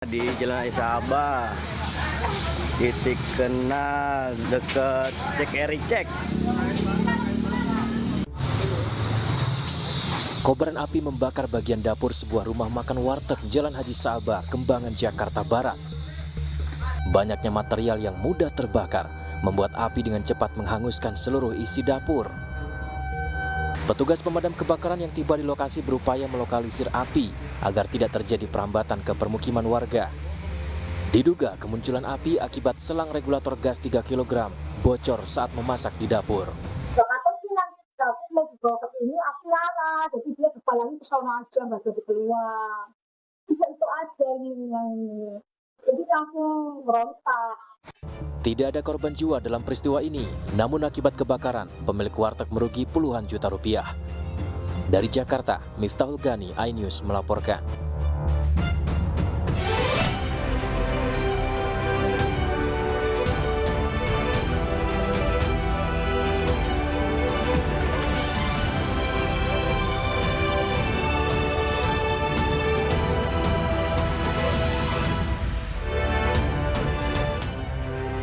Di Jalan Sabah, titik kenal dekat Cek Eri Cek. Kobaran api membakar bagian dapur sebuah rumah makan warteg Jalan Haji Sabah, Kembangan, Jakarta Barat. Banyaknya material yang mudah terbakar membuat api dengan cepat menghanguskan seluruh isi dapur. Petugas pemadam kebakaran yang tiba di lokasi berupaya melokalisir api agar tidak terjadi perambatan ke permukiman warga. Diduga kemunculan api akibat selang regulator gas 3 kg bocor saat memasak di dapur. Jakarta sih nanti dapur mau dibawa ke sini api nyala, jadi dia kepalanya ke sana aja nggak jadi keluar. Itu aja yang jadi langsung berontak. Tidak ada korban jiwa dalam peristiwa ini, namun akibat kebakaran, pemilik warteg merugi puluhan juta rupiah. Dari Jakarta, Miftahul Gani, iNews melaporkan.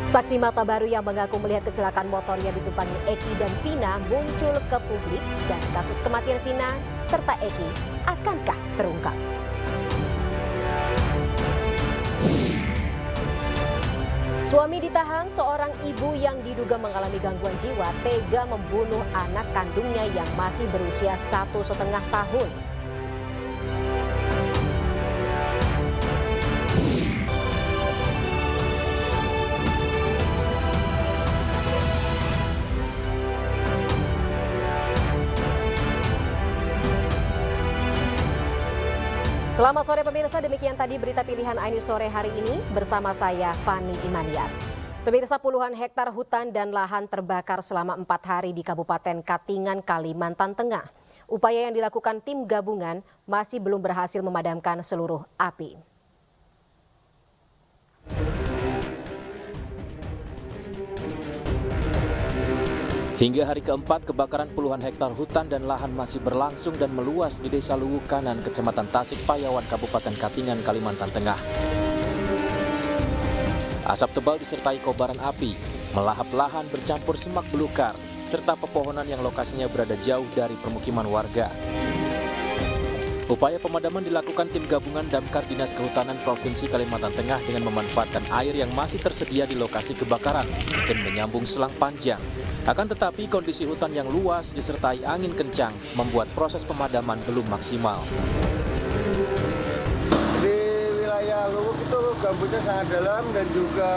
Saksi mata baru yang mengaku melihat kecelakaan motor yang ditumpangi Eki dan Vina muncul ke publik dan kasus kematian Vina serta Eki akankah terungkap? Suami ditahan, seorang ibu yang diduga mengalami gangguan jiwa tega membunuh anak kandungnya yang masih berusia 1,5 tahun. Selamat sore pemirsa, demikian tadi berita pilihan iNews sore hari ini bersama saya Fani Imaniar. Pemirsa, puluhan hektar hutan dan lahan terbakar selama 4 hari di Kabupaten Katingan, Kalimantan Tengah. Upaya yang dilakukan tim gabungan masih belum berhasil memadamkan seluruh api. Hingga hari keempat, kebakaran puluhan hektar hutan dan lahan masih berlangsung dan meluas di Desa Luwu Kanan, Kecamatan Tasik Payawan, Kabupaten Katingan, Kalimantan Tengah. Asap tebal disertai kobaran api, melahap lahan bercampur semak belukar, serta pepohonan yang lokasinya berada jauh dari permukiman warga. Upaya pemadaman dilakukan tim gabungan Damkar Dinas Kehutanan Provinsi Kalimantan Tengah dengan memanfaatkan air yang masih tersedia di lokasi kebakaran dan menyambung selang panjang. Akan tetapi kondisi hutan yang luas disertai angin kencang membuat proses pemadaman belum maksimal. Di wilayah Luwuk itu gambutnya sangat dalam dan juga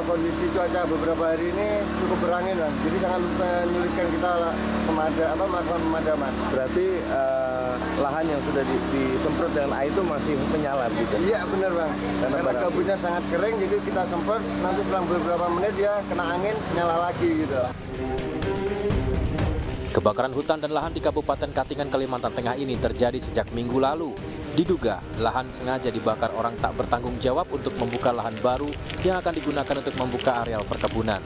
kondisi cuaca beberapa hari ini cukup berangin, Bang. Jadi sangat menyulitkan kita melakukan pemadaman. Berarti lahan yang sudah disemprot dengan air itu masih menyala gitu? Iya benar, Bang. Karena gambutnya sangat kering, jadi kita semprot, nanti selang beberapa menit dia kena angin, nyala lagi gitu. Kebakaran hutan dan lahan di Kabupaten Katingan, Kalimantan Tengah ini terjadi sejak minggu lalu. Diduga lahan sengaja dibakar orang tak bertanggung jawab untuk membuka lahan baru yang akan digunakan untuk membuka areal perkebunan.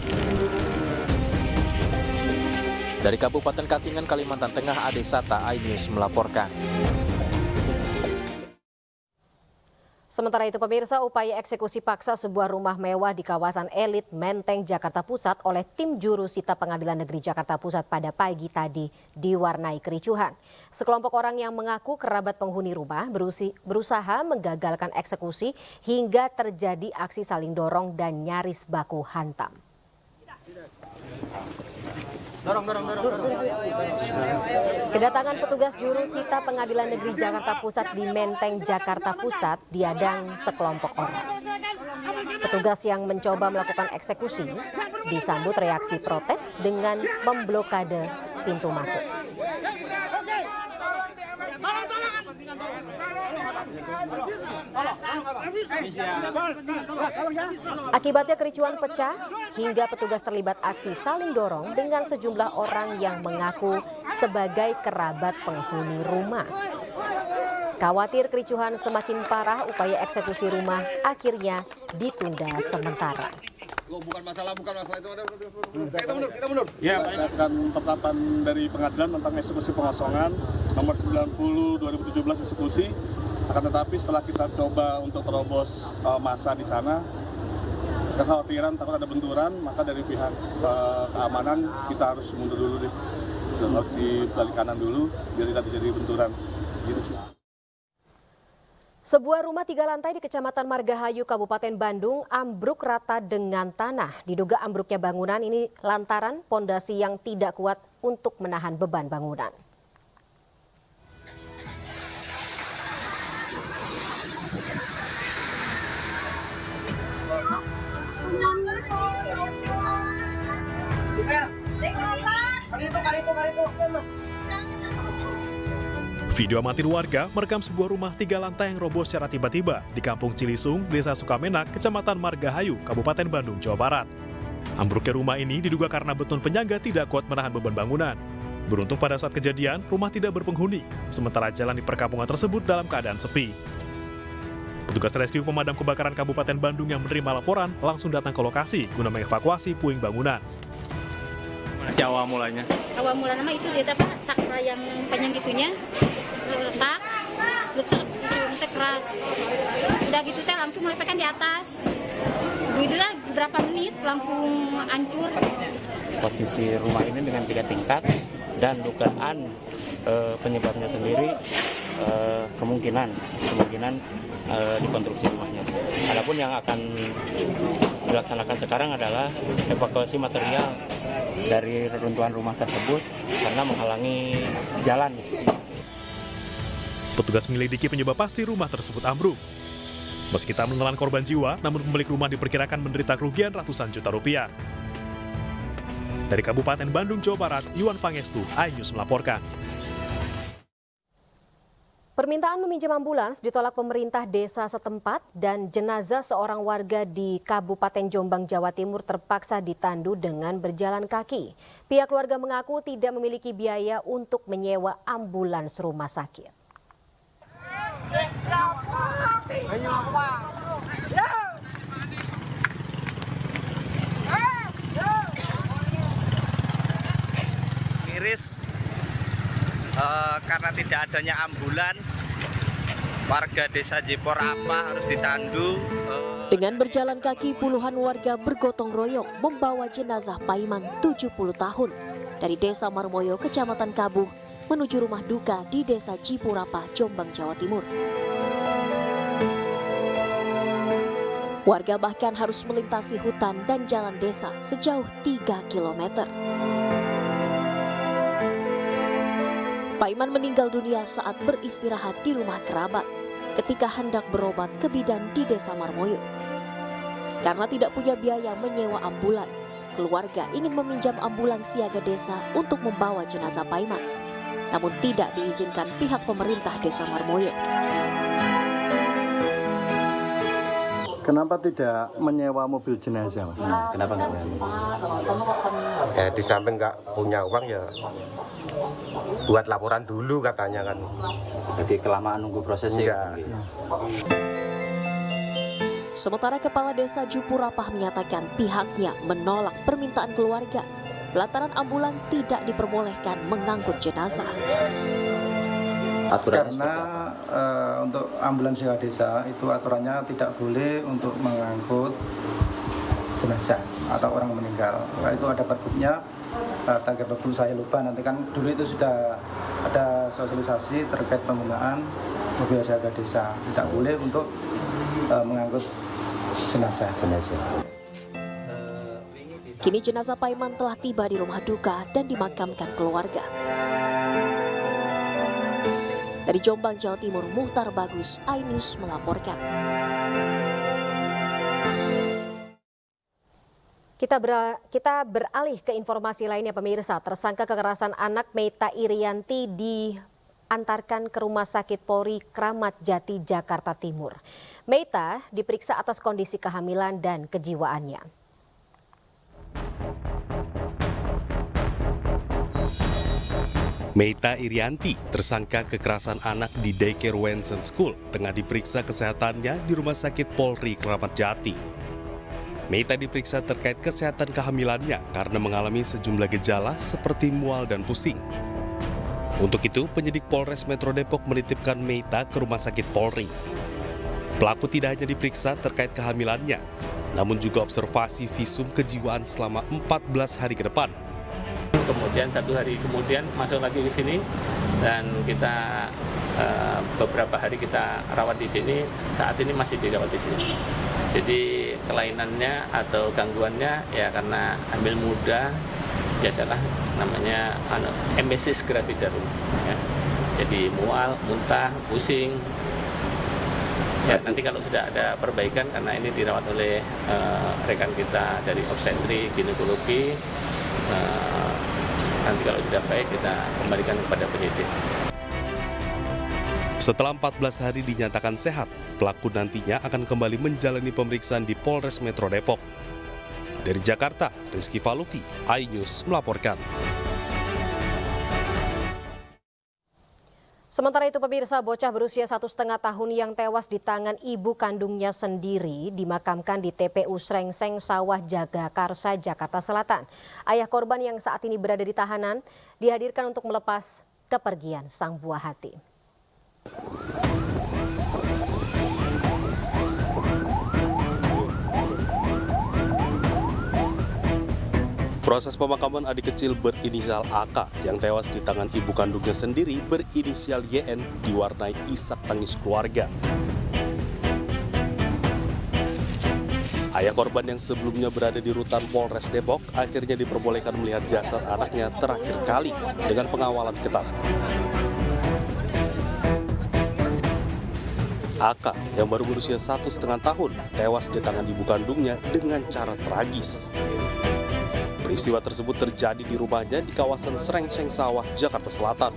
Dari Kabupaten Katingan, Kalimantan Tengah, Ade Sata, iNews melaporkan. Sementara itu pemirsa, upaya eksekusi paksa sebuah rumah mewah di kawasan elit Menteng, Jakarta Pusat oleh tim jurusita Pengadilan Negeri Jakarta Pusat pada pagi tadi diwarnai kericuhan. Sekelompok orang yang mengaku kerabat penghuni rumah berusaha menggagalkan eksekusi hingga terjadi aksi saling dorong dan nyaris baku hantam. Kedatangan petugas jurusita Pengadilan Negeri Jakarta Pusat di Menteng, Jakarta Pusat diadang sekelompok orang. Petugas yang mencoba melakukan eksekusi disambut reaksi protes dengan memblokade pintu masuk. Akibatnya kericuhan pecah hingga petugas terlibat aksi saling dorong dengan sejumlah orang yang mengaku sebagai kerabat penghuni rumah. Khawatir kericuhan semakin parah, upaya eksekusi rumah akhirnya ditunda sementara. Bukan masalah itu. Kita mundur. Ya, dan penetapan dari pengadilan tentang eksekusi pengosongan nomor 90 2017 eksekusi Akan tetapi setelah kita coba untuk terobos massa di sana, kekhawatiran takut ada benturan, maka dari pihak keamanan kita harus mundur dulu deh. Dan harus di balik kanan dulu biar tidak terjadi benturan. Gitu sih. Sebuah rumah 3 lantai di Kecamatan Margahayu, Kabupaten Bandung ambruk rata dengan tanah. Diduga ambruknya bangunan ini lantaran pondasi yang tidak kuat untuk menahan beban bangunan. Video amatir warga merekam sebuah rumah 3 lantai yang roboh secara tiba-tiba di Kampung Cilisung, Desa Sukamenak, Kecamatan Margahayu, Kabupaten Bandung, Jawa Barat. Ambruknya rumah ini diduga karena beton penyangga tidak kuat menahan beban bangunan. Beruntung pada saat kejadian, rumah tidak berpenghuni, sementara jalan di perkampungan tersebut dalam keadaan sepi. Petugas rescue pemadam kebakaran Kabupaten Bandung yang menerima laporan langsung datang ke lokasi guna mengevakuasi puing bangunan. Awal mulanya mah itu dia apa sakra yang panjang gitunya retak keras. Udah gitu teh langsung melepaskan di atas. Begitu lah berapa menit langsung hancur. Posisi rumah ini dengan 3 tingkat dan dugaan penyebabnya sendiri kemungkinan dikonstruksi rumahnya. Adapun yang akan dilaksanakan sekarang adalah evakuasi material dari reruntuhan rumah tersebut karena menghalangi jalan. Petugas menyelidiki penyebab pasti rumah tersebut ambruk. Meski tak menelan korban jiwa, namun pemilik rumah diperkirakan menderita kerugian ratusan juta rupiah. Dari Kabupaten Bandung, Jawa Barat, Iwan Pangestu, iNews melaporkan. Permintaan meminjam ambulans ditolak pemerintah desa setempat dan jenazah seorang warga di Kabupaten Jombang, Jawa Timur terpaksa ditandu dengan berjalan kaki. Pihak keluarga mengaku tidak memiliki biaya untuk menyewa ambulans rumah sakit. Miris karena tidak adanya ambulan, warga desa Jipor apa harus ditandu. Dengan berjalan kaki, puluhan warga bergotong royong membawa jenazah Paiman 70 tahun dari desa Marmoyo, Kecamatan Kabuh, menuju rumah duka di desa Cipurapa, Jombang, Jawa Timur. Warga bahkan harus melintasi hutan dan jalan desa sejauh 3 km. Paiman meninggal dunia saat beristirahat di rumah kerabat ketika hendak berobat ke bidan di desa Marmoyo. Karena tidak punya biaya menyewa ambulan, keluarga ingin meminjam ambulans siaga desa untuk membawa jenazah Paiman. Namun tidak diizinkan pihak pemerintah desa Marmoyo. Kenapa tidak menyewa mobil jenazah, Mas? Kenapa nggak berani? Ya di samping nggak punya uang ya buat laporan dulu katanya kan. Jadi kelamaan nunggu prosesnya. Sementara Kepala Desa Jupurapah menyatakan pihaknya menolak permintaan keluarga lantaran ambulan tidak diperbolehkan mengangkut jenazah. Karena untuk ambulans siaga desa itu aturannya tidak boleh untuk mengangkut jenazah atau orang meninggal. Nah, itu ada pergubnya, target pergub saya lupa, nanti kan dulu itu sudah ada sosialisasi terkait penggunaan mobil siaga desa. Tidak boleh untuk mengangkut jenazah. Kini jenazah Paiman telah tiba di rumah duka dan dimakamkan keluarga. Dari Jombang, Jawa Timur, Muhtar Bagus, iNews melaporkan. Kita beralih ke informasi lainnya, pemirsa. Tersangka kekerasan anak Meita Irianti diantarkan ke Rumah Sakit Polri Kramat Jati, Jakarta Timur. Meita diperiksa atas kondisi kehamilan dan kejiwaannya. Meita Irianti, tersangka kekerasan anak di Daycare Wensen School, tengah diperiksa kesehatannya di Rumah Sakit Polri Kramat Jati. Meita diperiksa terkait kesehatan kehamilannya karena mengalami sejumlah gejala seperti mual dan pusing. Untuk itu, penyidik Polres Metro Depok menitipkan Meita ke Rumah Sakit Polri. Pelaku tidak hanya diperiksa terkait kehamilannya, namun juga observasi visum kejiwaan selama 14 hari ke depan. Kemudian 1 hari kemudian masuk lagi ke sini dan kita beberapa hari kita rawat di sini. Saat ini masih dirawat di sini. Jadi kelainannya atau gangguannya ya karena hamil muda, biasalah namanya emesis gravidarum. Ya. Jadi mual, muntah, pusing. Ya, nanti kalau sudah ada perbaikan karena ini dirawat oleh rekan kita dari obstetri ginekologi, nanti kalau sudah baik kita kembalikan kepada penyidik. Setelah 14 hari dinyatakan sehat, pelaku nantinya akan kembali menjalani pemeriksaan di Polres Metro Depok. Dari Jakarta, Rizky Falufi, iNews melaporkan. Sementara itu pemirsa, bocah berusia 1,5 tahun yang tewas di tangan ibu kandungnya sendiri dimakamkan di TPU Srengseng Sawah Jagakarsa, Jakarta Selatan. Ayah korban yang saat ini berada di tahanan dihadirkan untuk melepas kepergian sang buah hati. Proses pemakaman adik kecil berinisial AK yang tewas di tangan ibu kandungnya sendiri berinisial YN diwarnai isak tangis keluarga. Ayah korban yang sebelumnya berada di rutan Polres Depok akhirnya diperbolehkan melihat jasad anaknya terakhir kali dengan pengawalan ketat. AK yang baru berusia 1,5 tahun tewas di tangan ibu kandungnya dengan cara tragis. Peristiwa tersebut terjadi di rumahnya di kawasan Srengseng Sawah, Jakarta Selatan.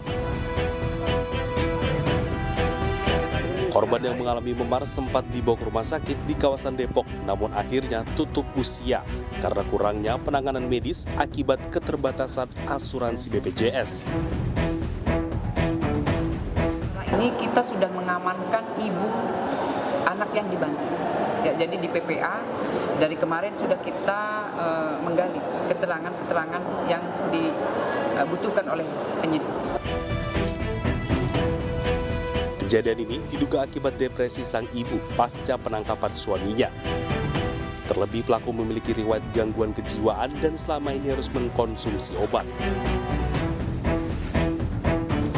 Korban yang mengalami memar sempat dibawa ke rumah sakit di kawasan Depok, namun akhirnya tutup usia karena kurangnya penanganan medis akibat keterbatasan asuransi BPJS. Ini kita sudah mengamankan ibu anak yang dibantu. Ya, jadi di PPA dari kemarin sudah kita menggali keterangan-keterangan yang dibutuhkan oleh penyidik. Kejadian ini diduga akibat depresi sang ibu pasca penangkapan suaminya. Terlebih pelaku memiliki riwayat gangguan kejiwaan dan selama ini harus mengkonsumsi obat.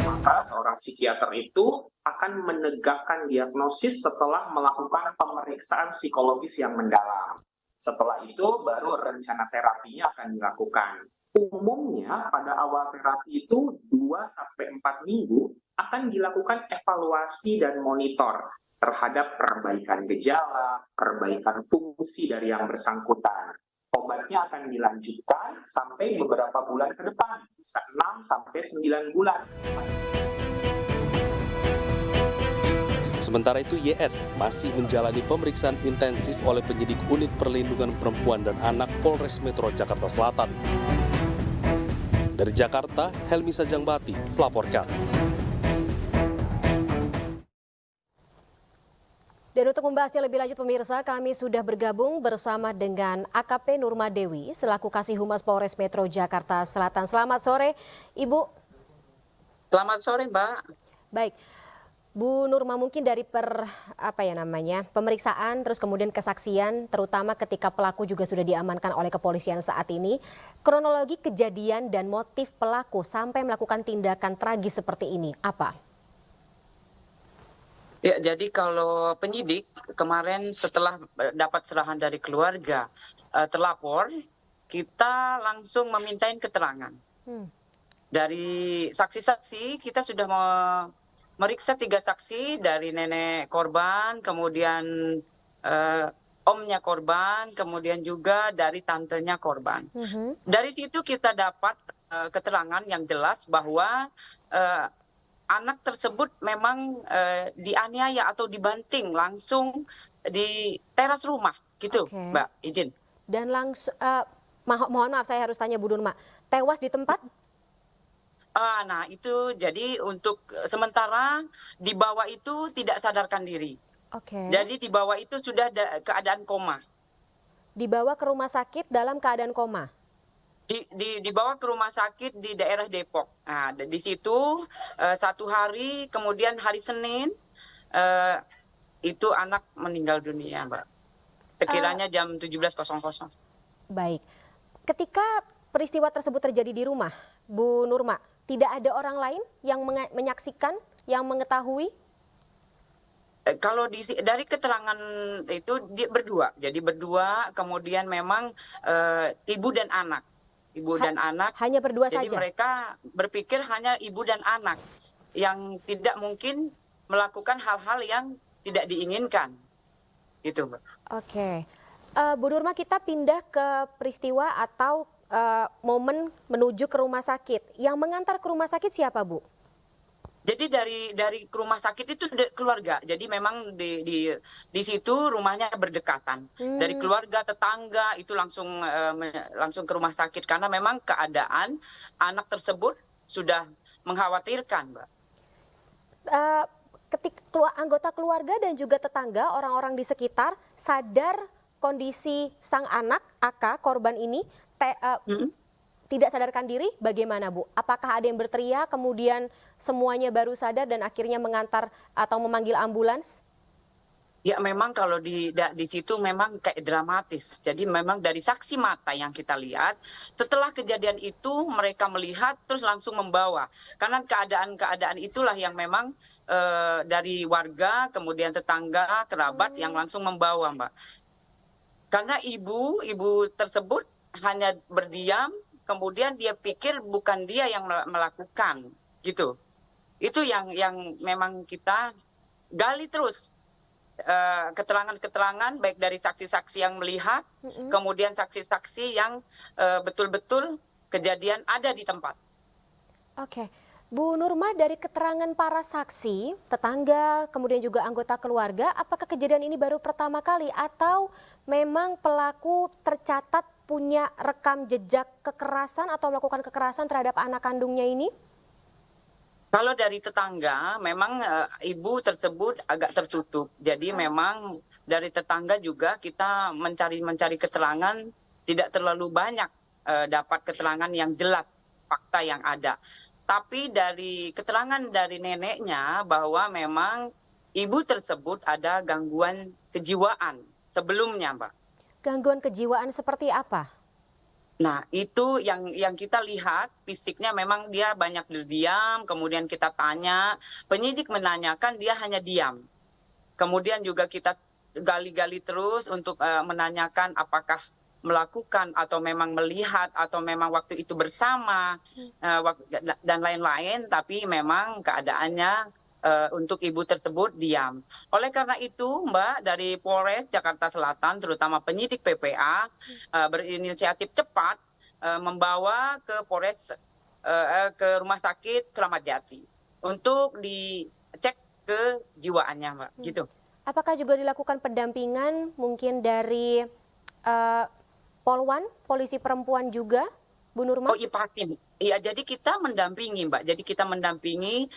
Maka seorang psikiater itu akan menegakkan diagnosis setelah melakukan pemeriksaan psikologis yang mendalam. Setelah itu baru rencana terapinya akan dilakukan. Umumnya pada awal terapi itu 2-4 minggu akan dilakukan evaluasi dan monitor terhadap perbaikan gejala, perbaikan fungsi dari yang bersangkutan. Obatnya akan dilanjutkan sampai beberapa bulan ke depan, bisa 6-9 bulan. Sementara itu YN masih menjalani pemeriksaan intensif oleh penyidik Unit Perlindungan Perempuan dan Anak Polres Metro Jakarta Selatan. Dari Jakarta, Helmi Sajangbati melaporkan. Dan untuk membahasnya lebih lanjut pemirsa, kami sudah bergabung bersama dengan AKP Nurma Dewi selaku Kasih Humas Polres Metro Jakarta Selatan. Selamat sore, Ibu. Selamat sore, Mbak. Baik. Bu Nurma, mungkin dari pemeriksaan terus kemudian kesaksian, terutama ketika pelaku juga sudah diamankan oleh kepolisian saat ini, kronologi kejadian dan motif pelaku sampai melakukan tindakan tragis seperti ini apa? Ya, jadi kalau penyidik kemarin setelah dapat serahan dari keluarga terlapor, kita langsung memintain keterangan. Dari saksi-saksi kita sudah meriksa 3 saksi dari nenek korban, kemudian omnya korban, kemudian juga dari tantenya korban. Dari situ kita dapat keterangan yang jelas bahwa anak tersebut memang dianiaya atau dibanting langsung di teras rumah, gitu, Mbak, izin. Dan langsung, mohon maaf saya harus tanya Bu Nurma, tewas di tempat? Nah itu jadi untuk sementara di bawah itu tidak sadarkan diri. Jadi di bawah itu sudah keadaan koma. Dibawa ke rumah sakit dalam keadaan koma? Dibawa ke rumah sakit di daerah Depok. Nah, di situ 1 hari, kemudian hari Senin itu anak meninggal dunia, Mbak. Sekiranya jam 17.00. Baik. Ketika peristiwa tersebut terjadi di rumah, Bu Nurma, tidak ada orang lain yang menyaksikan, yang mengetahui? Kalau dari keterangan itu dia berdua, jadi berdua, kemudian memang ibu dan anak. Hanya berdua jadi saja? Mereka berpikir hanya ibu dan anak yang tidak mungkin melakukan hal-hal yang tidak diinginkan. Gitu, Mbak. Oke. Bu Nurma, kita pindah ke peristiwa atau momen menuju ke rumah sakit. Yang mengantar ke rumah sakit siapa, Bu? Jadi dari ke rumah sakit itu keluarga. Jadi memang di situ rumahnya berdekatan. Dari keluarga, tetangga itu langsung ke rumah sakit karena memang keadaan anak tersebut sudah mengkhawatirkan, Mbak. Ketika anggota keluarga dan juga tetangga, orang-orang di sekitar sadar kondisi sang anak AK korban ini tidak sadarkan diri, bagaimana, Bu? Apakah ada yang berteriak, kemudian semuanya baru sadar dan akhirnya mengantar atau memanggil ambulans? Ya memang kalau di situ memang kayak dramatis. Jadi memang dari saksi mata yang kita lihat, setelah kejadian itu mereka melihat terus langsung membawa. Karena keadaan-keadaan itulah yang memang dari warga, kemudian tetangga, kerabat yang langsung membawa, Mbak. Karena ibu tersebut hanya berdiam, kemudian dia pikir bukan dia yang melakukan, gitu. Itu yang memang kita gali terus keterangan-keterangan baik dari saksi-saksi yang melihat, kemudian saksi-saksi yang betul-betul kejadian ada di tempat. Oke, Bu Nurma, dari keterangan para saksi, tetangga, kemudian juga anggota keluarga, apakah kejadian ini baru pertama kali atau memang pelaku tercatat punya rekam jejak kekerasan atau melakukan kekerasan terhadap anak kandungnya ini? Kalau dari tetangga, memang ibu tersebut agak tertutup. Jadi memang dari tetangga juga kita mencari keterangan, tidak terlalu banyak dapat keterangan yang jelas, fakta yang ada. Tapi dari keterangan dari neneknya bahwa memang ibu tersebut ada gangguan kejiwaan sebelumnya, Mbak. Gangguan kejiwaan seperti apa? Nah, itu yang kita lihat fisiknya memang dia banyak berdiam, kemudian kita tanya, penyidik menanyakan dia hanya diam. Kemudian juga kita gali-gali terus untuk menanyakan apakah melakukan atau memang melihat atau memang waktu itu bersama dan lain-lain, tapi memang keadaannya untuk ibu tersebut diam. Oleh karena itu, Mbak, dari Polres Jakarta Selatan, terutama penyidik PPA, berinisiatif cepat membawa ke ke rumah sakit Kramat Jati untuk dicek kejiwaannya, Mbak. Gitu. Apakah juga dilakukan pendampingan mungkin dari Polwan, polisi perempuan juga, Bu Nurma? Oh iya pasti. Iya, jadi kita mendampingi, Mbak. Jadi kita mendampingi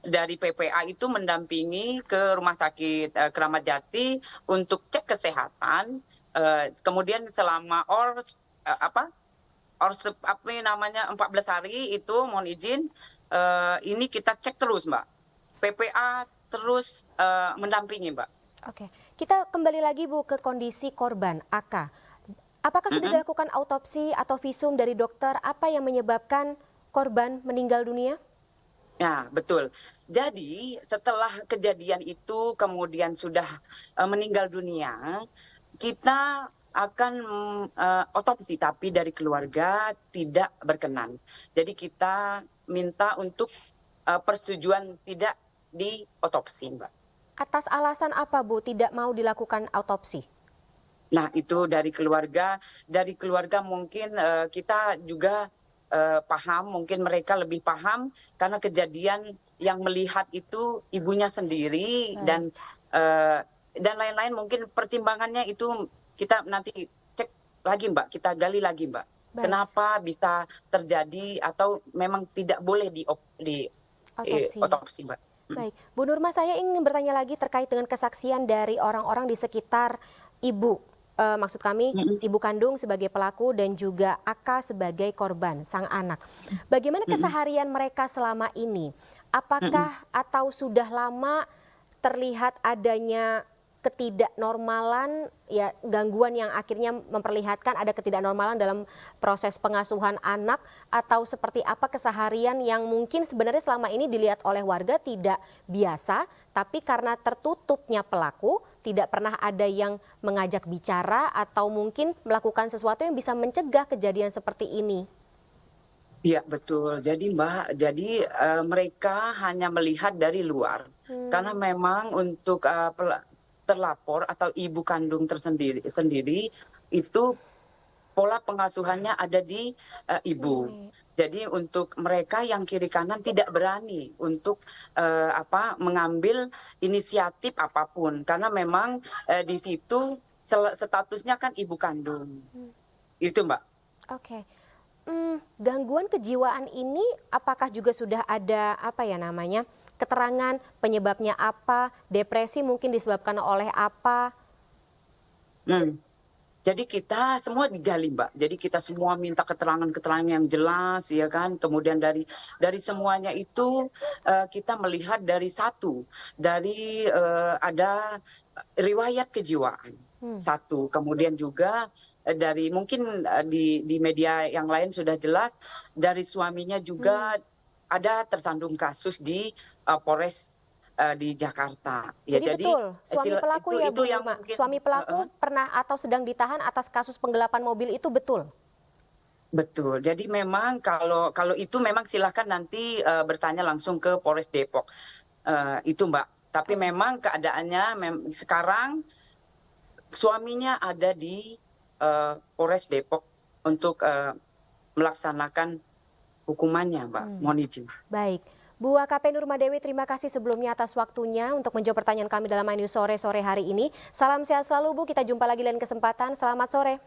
dari PPA itu mendampingi ke rumah sakit Kramat Jati untuk cek kesehatan. Kemudian selama 14 hari itu mohon izin ini kita cek terus, Mbak. PPA terus mendampingi, Mbak. Oke, kita kembali lagi, Bu, ke kondisi korban AK. Apakah sudah dilakukan autopsi atau visum dari dokter? Apa yang menyebabkan korban meninggal dunia? Ya, betul. Jadi setelah kejadian itu kemudian sudah meninggal dunia, kita akan otopsi, tapi dari keluarga tidak berkenan. Jadi kita minta untuk persetujuan tidak diotopsi, Mbak. Atas alasan apa, Bu, tidak mau dilakukan autopsi? Nah, itu dari keluarga mungkin kita juga paham, mungkin mereka lebih paham karena kejadian yang melihat itu ibunya sendiri dan lain-lain, mungkin pertimbangannya itu kita nanti cek lagi, Mbak, kita gali lagi, Mbak. Baik. Kenapa bisa terjadi atau memang tidak boleh di otopsi, Mbak. Baik, Bu Nurma, saya ingin bertanya lagi terkait dengan kesaksian dari orang-orang di sekitar ibu maksud kami ibu kandung sebagai pelaku dan juga AK sebagai korban, sang anak. Bagaimana keseharian mereka selama ini? Apakah atau sudah lama terlihat adanya ketidaknormalan, ya gangguan yang akhirnya memperlihatkan ada ketidaknormalan dalam proses pengasuhan anak, atau seperti apa keseharian yang mungkin sebenarnya selama ini dilihat oleh warga tidak biasa, tapi karena tertutupnya pelaku tidak pernah ada yang mengajak bicara atau mungkin melakukan sesuatu yang bisa mencegah kejadian seperti ini. Iya betul. Jadi Mbak, mereka hanya melihat dari luar karena memang untuk terlapor atau ibu kandung sendiri itu pola pengasuhannya ada di ibu. Jadi untuk mereka yang kiri kanan tidak berani untuk mengambil inisiatif apapun karena memang di situ statusnya kan ibu kandung. Itu Mbak. Oke. Gangguan kejiwaan ini apakah juga sudah ada keterangan penyebabnya apa, depresi mungkin disebabkan oleh apa? Jadi kita semua digali Mbak. Jadi kita semua minta keterangan-keterangan yang jelas, ya kan. Kemudian dari semuanya itu kita melihat dari ada riwayat kejiwaan satu. Kemudian juga dari mungkin di media yang lain sudah jelas dari suaminya juga ada tersandung kasus di Polres di Jakarta. Jadi betul, suami pelaku Bu Irma, suami pelaku pernah atau sedang ditahan atas kasus penggelapan mobil itu betul? Betul. Jadi memang kalau itu memang silahkan nanti bertanya langsung ke Polres Depok. Itu Mbak. Tapi memang keadaannya sekarang suaminya ada di Polres Depok untuk melaksanakan hukumannya, Mbak. Mohon izin. Baik. Bu AKP Nurmadewi, terima kasih sebelumnya atas waktunya untuk menjawab pertanyaan kami dalam My News sore hari ini. Salam sehat selalu Bu, kita jumpa lagi lain kesempatan. Selamat sore.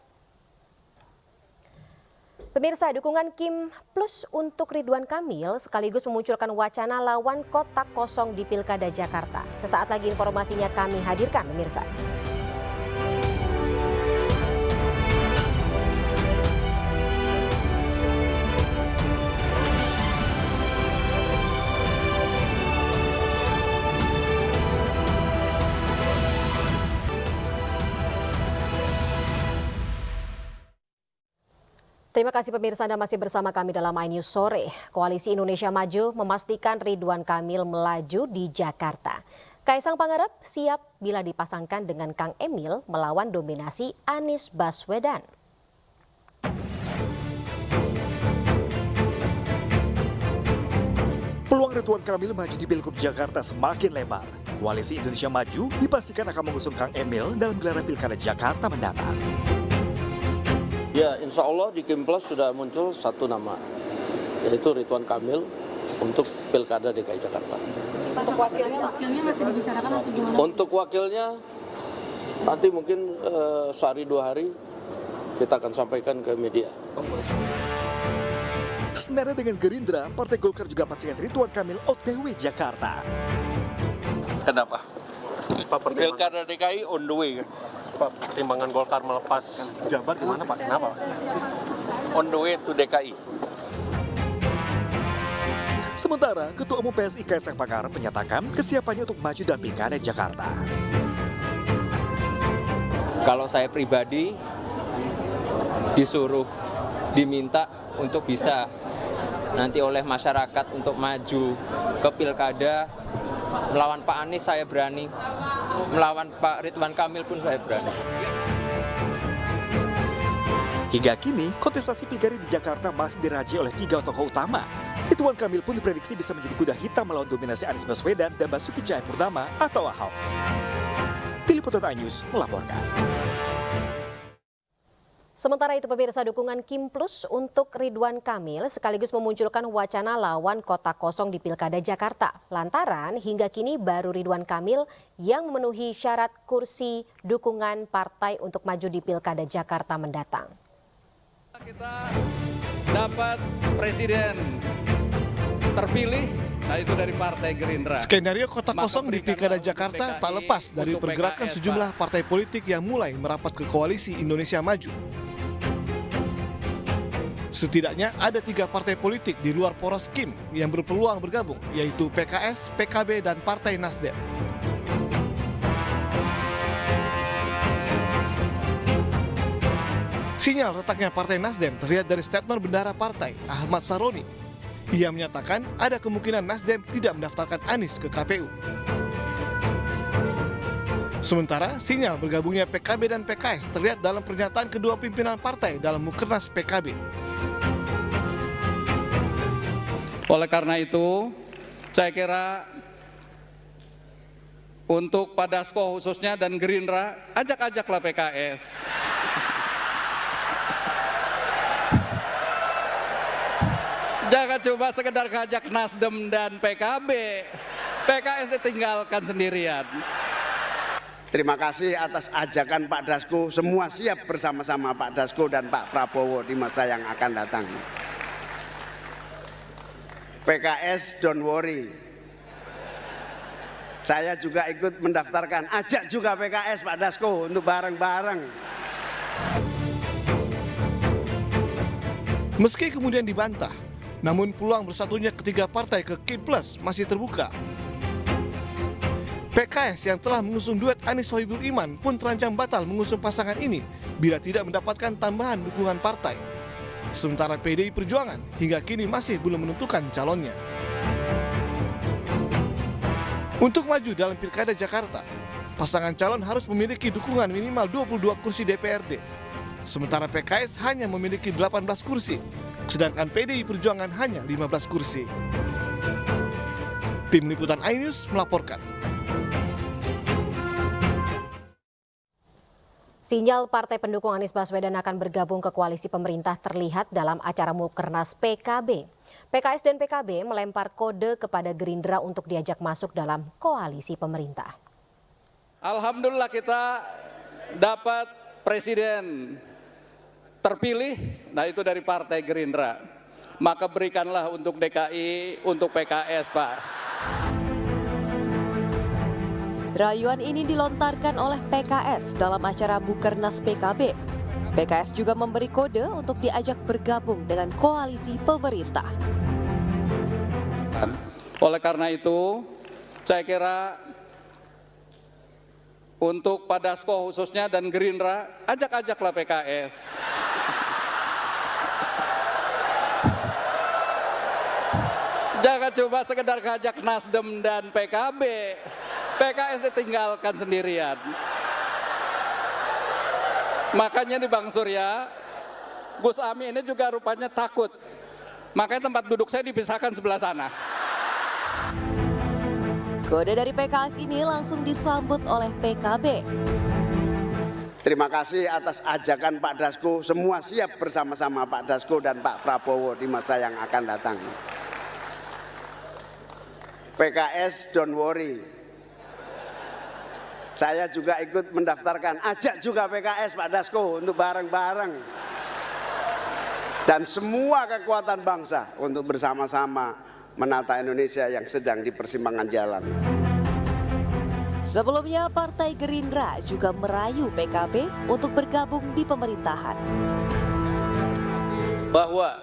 Pemirsa, dukungan Kim Plus untuk Ridwan Kamil sekaligus memunculkan wacana lawan kotak kosong di Pilkada Jakarta. Sesaat lagi informasinya kami hadirkan, pemirsa. Terima kasih pemirsa, Anda masih bersama kami dalam My News Sore. Koalisi Indonesia Maju memastikan Ridwan Kamil melaju di Jakarta. Kaisang Pangarep siap bila dipasangkan dengan Kang Emil melawan dominasi Anies Baswedan. Peluang Ridwan Kamil maju di Pilgub Jakarta semakin lebar. Koalisi Indonesia Maju dipastikan akan mengusung Kang Emil dalam gelaran Pilkada Jakarta mendatang. Ya, insya Allah di Kim Plus sudah muncul satu nama, yaitu Ridwan Kamil untuk Pilkada DKI Jakarta. Untuk wakilnya masih dibicarakan atau gimana? Untuk wakilnya nanti mungkin sehari 2 hari kita akan sampaikan ke media. Senada dengan Gerindra, Partai Golkar juga pastikan Ridwan Kamil OTW Jakarta. Kenapa? Pilkada DKI on the way. Pak, pertimbangan Golkar melepas jabat gimana Pak? Kenapa? On the way to DKI. Sementara, Ketua Umum PSI Kaisang Pangarep menyatakan kesiapannya untuk maju dalam Pilkada Jakarta. Kalau saya pribadi diminta untuk bisa nanti oleh masyarakat untuk maju ke Pilkada, melawan Pak Anies saya berani, melawan Pak Ridwan Kamil pun saya berani. Hingga kini, kontestasi pilkada di Jakarta masih dirajai oleh 3 tokoh utama. Ridwan Kamil pun diprediksi bisa menjadi kuda hitam melawan dominasi Anies Baswedan dan Basuki Cahayapurnama atau Ahok. Tim Liputan News melaporkan. Sementara itu pemirsa, dukungan Kim Plus untuk Ridwan Kamil sekaligus memunculkan wacana lawan kotak kosong di Pilkada Jakarta. Lantaran hingga kini baru Ridwan Kamil yang memenuhi syarat kursi dukungan partai untuk maju di Pilkada Jakarta mendatang. Kita dapat presiden terpilih Nah, itu dari Partai Gerindra. Skenario kota kosong di Pilkada Jakarta tak lepas dari pergerakan sejumlah partai politik yang mulai merapat ke koalisi Indonesia Maju. Setidaknya ada 3 partai politik di luar poros Kim yang berpeluang bergabung, yaitu PKS, PKB, dan Partai Nasdem. Sinyal retaknya Partai Nasdem terlihat dari statement bendahara partai, Ahmad Saroni. Ia menyatakan ada kemungkinan Nasdem tidak mendaftarkan Anies ke KPU. Sementara sinyal bergabungnya PKB dan PKS terlihat dalam pernyataan kedua pimpinan partai dalam Mukernas PKB. Oleh karena itu, saya kira untuk Pak Dasko khususnya dan Gerindra, ajak-ajaklah PKS. Jangan coba sekedar ngajak Nasdem dan PKB. PKS ditinggalkan sendirian. Terima kasih atas ajakan Pak Dasko. Semua siap bersama-sama Pak Dasko dan Pak Prabowo di masa yang akan datang. PKS don't worry. Saya juga ikut mendaftarkan. Ajak juga PKS Pak Dasko untuk bareng-bareng. Meski kemudian dibantah, namun peluang bersatunya ketiga partai ke Kim Plus masih terbuka. PKS yang telah mengusung duet Anies Sohibul Iman pun terancam batal mengusung pasangan ini bila tidak mendapatkan tambahan dukungan partai. Sementara PDI Perjuangan hingga kini masih belum menentukan calonnya. Untuk maju dalam Pilkada Jakarta, pasangan calon harus memiliki dukungan minimal 22 kursi DPRD. Sementara PKS hanya memiliki 18 kursi. Sedangkan PDI Perjuangan hanya 15 kursi. Tim Liputan iNews melaporkan. Sinyal partai pendukung Anies Baswedan akan bergabung ke koalisi pemerintah terlihat dalam acara Mukernas PKB. PKS dan PKB melempar kode kepada Gerindra untuk diajak masuk dalam koalisi pemerintah. Alhamdulillah kita dapat presiden terpilih, nah itu dari Partai Gerindra. Maka berikanlah untuk DKI, untuk PKS, Pak. Rayuan ini dilontarkan oleh PKS dalam acara Mukernas PKB. PKS juga memberi kode untuk diajak bergabung dengan koalisi pemerintah. Oleh karena itu, saya kira untuk Pak Dasko khususnya dan Gerindra, ajak-ajaklah PKS. Jangan coba sekedar ngajak Nasdem dan PKB. PKS ditinggalkan sendirian. Makanya di Bang Surya, Gus Ami ini juga rupanya takut. Makanya tempat duduk saya dipisahkan sebelah sana. Kode dari PKS ini langsung disambut oleh PKB. Terima kasih atas ajakan Pak Dasko. Semua siap bersama-sama Pak Dasko dan Pak Prabowo di masa yang akan datang. PKS don't worry. Saya juga ikut mendaftarkan. Ajak juga PKS Pak Dasko untuk bareng-bareng. Dan semua kekuatan bangsa untuk bersama-sama menata Indonesia yang sedang di persimpangan jalan. Sebelumnya Partai Gerindra juga merayu PKB untuk bergabung di pemerintahan. Bahwa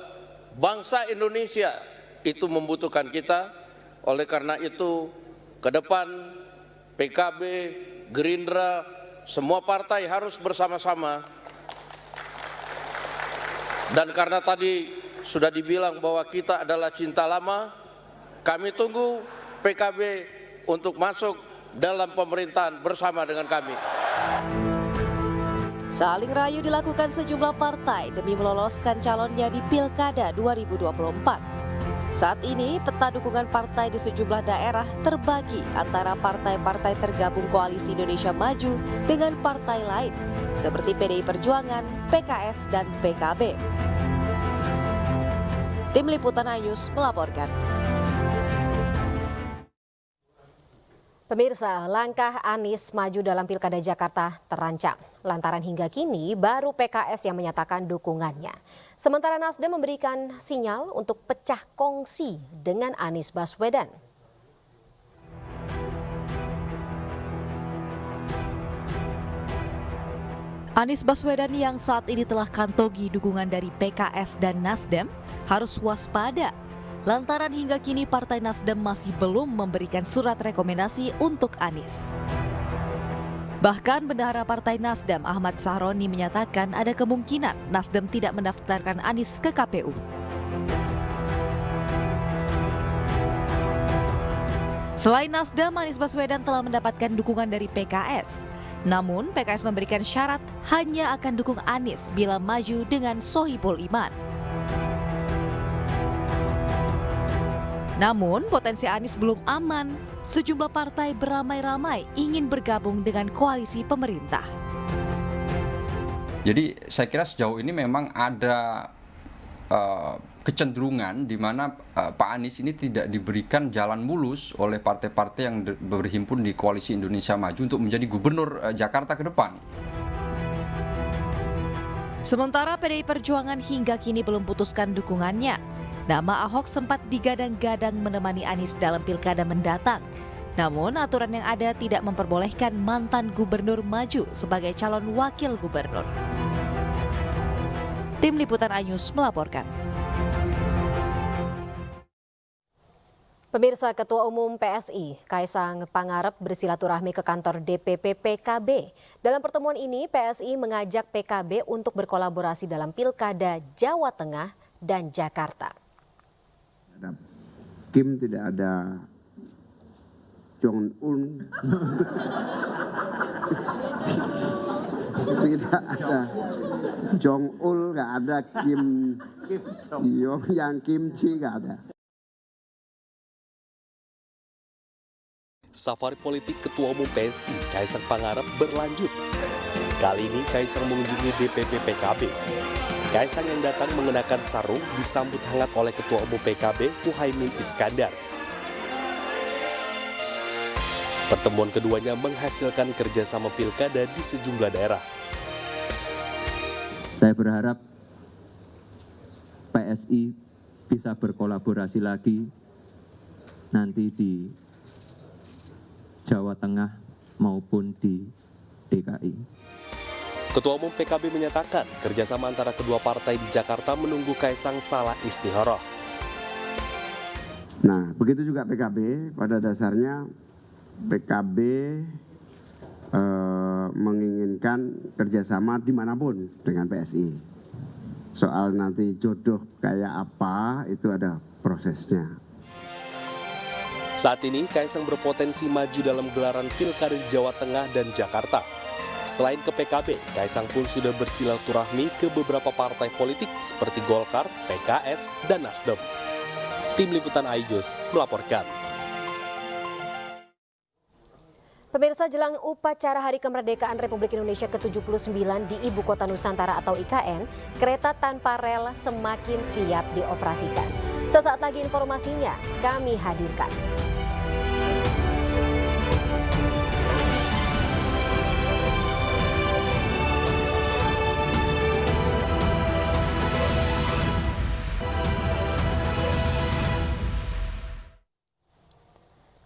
bangsa Indonesia itu membutuhkan kita, oleh karena itu ke depan PKB, Gerindra, semua partai harus bersama-sama. Dan karena tadi sudah dibilang bahwa kita adalah cinta lama, kami tunggu PKB untuk masuk dalam pemerintahan bersama dengan kami. Saling rayu dilakukan sejumlah partai demi meloloskan calonnya di Pilkada 2024. Saat ini peta dukungan partai di sejumlah daerah terbagi antara partai-partai tergabung Koalisi Indonesia Maju dengan partai lain seperti PDI Perjuangan, PKS, dan PKB. Tim Liputan iNews melaporkan. Pemirsa, langkah Anies maju dalam Pilkada Jakarta terancam. Lantaran hingga kini baru PKS yang menyatakan dukungannya. Sementara Nasdem memberikan sinyal untuk pecah kongsi dengan Anies Baswedan. Anies Baswedan yang saat ini telah kantongi dukungan dari PKS dan Nasdem harus waspada. Lantaran hingga kini Partai Nasdem masih belum memberikan surat rekomendasi untuk Anies. Bahkan bendahara Partai Nasdem Ahmad Sahroni menyatakan ada kemungkinan Nasdem tidak mendaftarkan Anies ke KPU. Selain Nasdem, Anies Baswedan telah mendapatkan dukungan dari PKS. Namun PKS memberikan syarat hanya akan dukung Anies bila maju dengan Sohibul Iman. Namun potensi Anies belum aman. Sejumlah partai beramai-ramai ingin bergabung dengan koalisi pemerintah. Jadi saya kira sejauh ini memang ada kecenderungan di mana Pak Anies ini tidak diberikan jalan mulus oleh partai-partai yang berhimpun di Koalisi Indonesia Maju untuk menjadi gubernur Jakarta ke depan. Sementara PDI Perjuangan hingga kini belum putuskan dukungannya. Nama Ahok sempat digadang-gadang menemani Anies dalam pilkada mendatang. Namun aturan yang ada tidak memperbolehkan mantan gubernur maju sebagai calon wakil gubernur. Tim Liputan iNews melaporkan. Pemirsa, Ketua Umum PSI Kaisang Pangarep bersilaturahmi ke kantor DPP PKB. Dalam pertemuan ini, PSI mengajak PKB untuk berkolaborasi dalam Pilkada Jawa Tengah dan Jakarta. Kim tidak ada Jong-un, tidak ada Jong-ul, nggak ada Kim Jong, yang kimchi nggak ada. Safari politik Ketua Umum PSI Kaisang Pangarep berlanjut. Kali ini Kaisang mengunjungi DPP PKB. Kaisang yang datang mengenakan sarung disambut hangat oleh Ketua Umum PKB Muhaimin Iskandar. Pertemuan keduanya menghasilkan kerjasama pilkada di sejumlah daerah. Saya berharap PSI bisa berkolaborasi lagi nanti di Jawa Tengah maupun di DKI. Ketua Umum PKB menyatakan kerjasama antara kedua partai di Jakarta menunggu Kaisang salah istikharah. Nah, begitu juga PKB. Pada dasarnya PKB menginginkan kerjasama dimanapun dengan PSI. Soal nanti jodoh kayak apa itu ada prosesnya. Saat ini Kaisang berpotensi maju dalam gelaran Pilkada di Jawa Tengah dan Jakarta. Selain ke PKB, Kaisang pun sudah bersilaturahmi ke beberapa partai politik seperti Golkar, PKS, dan Nasdem. Tim Liputan iNews melaporkan. Pemirsa, jelang upacara Hari Kemerdekaan Republik Indonesia ke-79 di Ibu Kota Nusantara atau IKN, kereta tanpa rel semakin siap dioperasikan. Sesaat lagi informasinya kami hadirkan.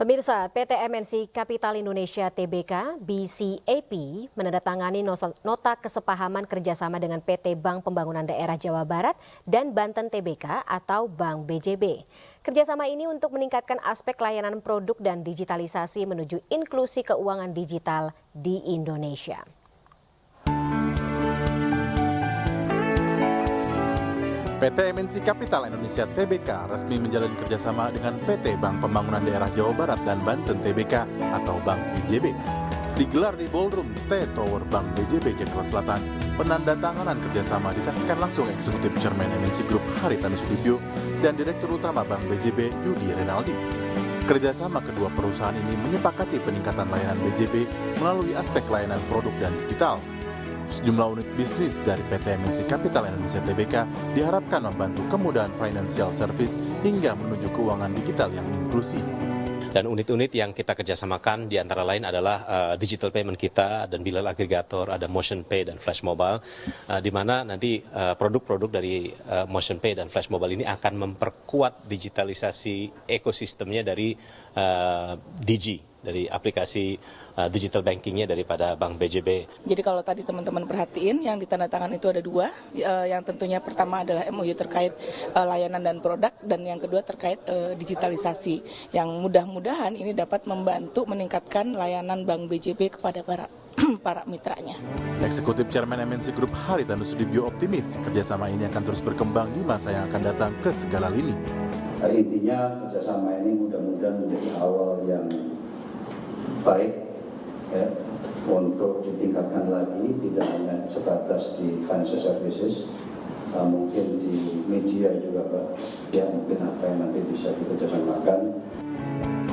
Pemirsa, PT MNC Capital Indonesia Tbk (BCAP) menandatangani nota kesepahaman kerjasama dengan PT Bank Pembangunan Daerah Jawa Barat dan Banten Tbk atau Bank BJB. Kerjasama ini untuk meningkatkan aspek layanan produk dan digitalisasi menuju inklusi keuangan digital di Indonesia. PT MNC Capital Indonesia Tbk resmi menjalin kerjasama dengan PT Bank Pembangunan Daerah Jawa Barat dan Banten Tbk atau Bank BJB. Digelar di Ballroom T Tower Bank BJB Jakarta Selatan, penandatanganan kerjasama disaksikan langsung Eksekutif Chairman MNC Group Haritanu Sudibyo dan Direktur Utama Bank BJB Yudi Renaldi. Kerjasama kedua perusahaan ini menyepakati peningkatan layanan BJB melalui aspek layanan produk dan digital. Sejumlah unit bisnis dari PT MNC Capital Indonesia Tbk diharapkan membantu kemudahan financial service hingga menuju keuangan digital yang inklusif. Dan unit-unit yang kita kerjasamakan di antara lain adalah digital payment kita dan bilal agregator, ada Motion Pay dan Flash Mobile, di mana nanti produk-produk dari Motion Pay dan Flash Mobile ini akan memperkuat digitalisasi ekosistemnya dari Digi, dari aplikasi digital bankingnya daripada Bank BJB. Jadi kalau tadi teman-teman perhatiin yang ditandatangan itu ada dua, yang tentunya pertama adalah MOU terkait layanan dan produk, dan yang kedua terkait digitalisasi, yang mudah-mudahan ini dapat membantu meningkatkan layanan Bank BJB kepada para mitranya. Eksekutif Chairman MNC Group Haritanu Sudibyo optimis kerjasama ini akan terus berkembang di masa yang akan datang ke segala lini. Intinya kerjasama ini mudah-mudahan menjadi awal yang baik ya, untuk ditingkatkan lagi, tidak hanya sebatas di financial services, mungkin di media juga Pak, ya mungkin apa yang nanti bisa dikerjasamakan.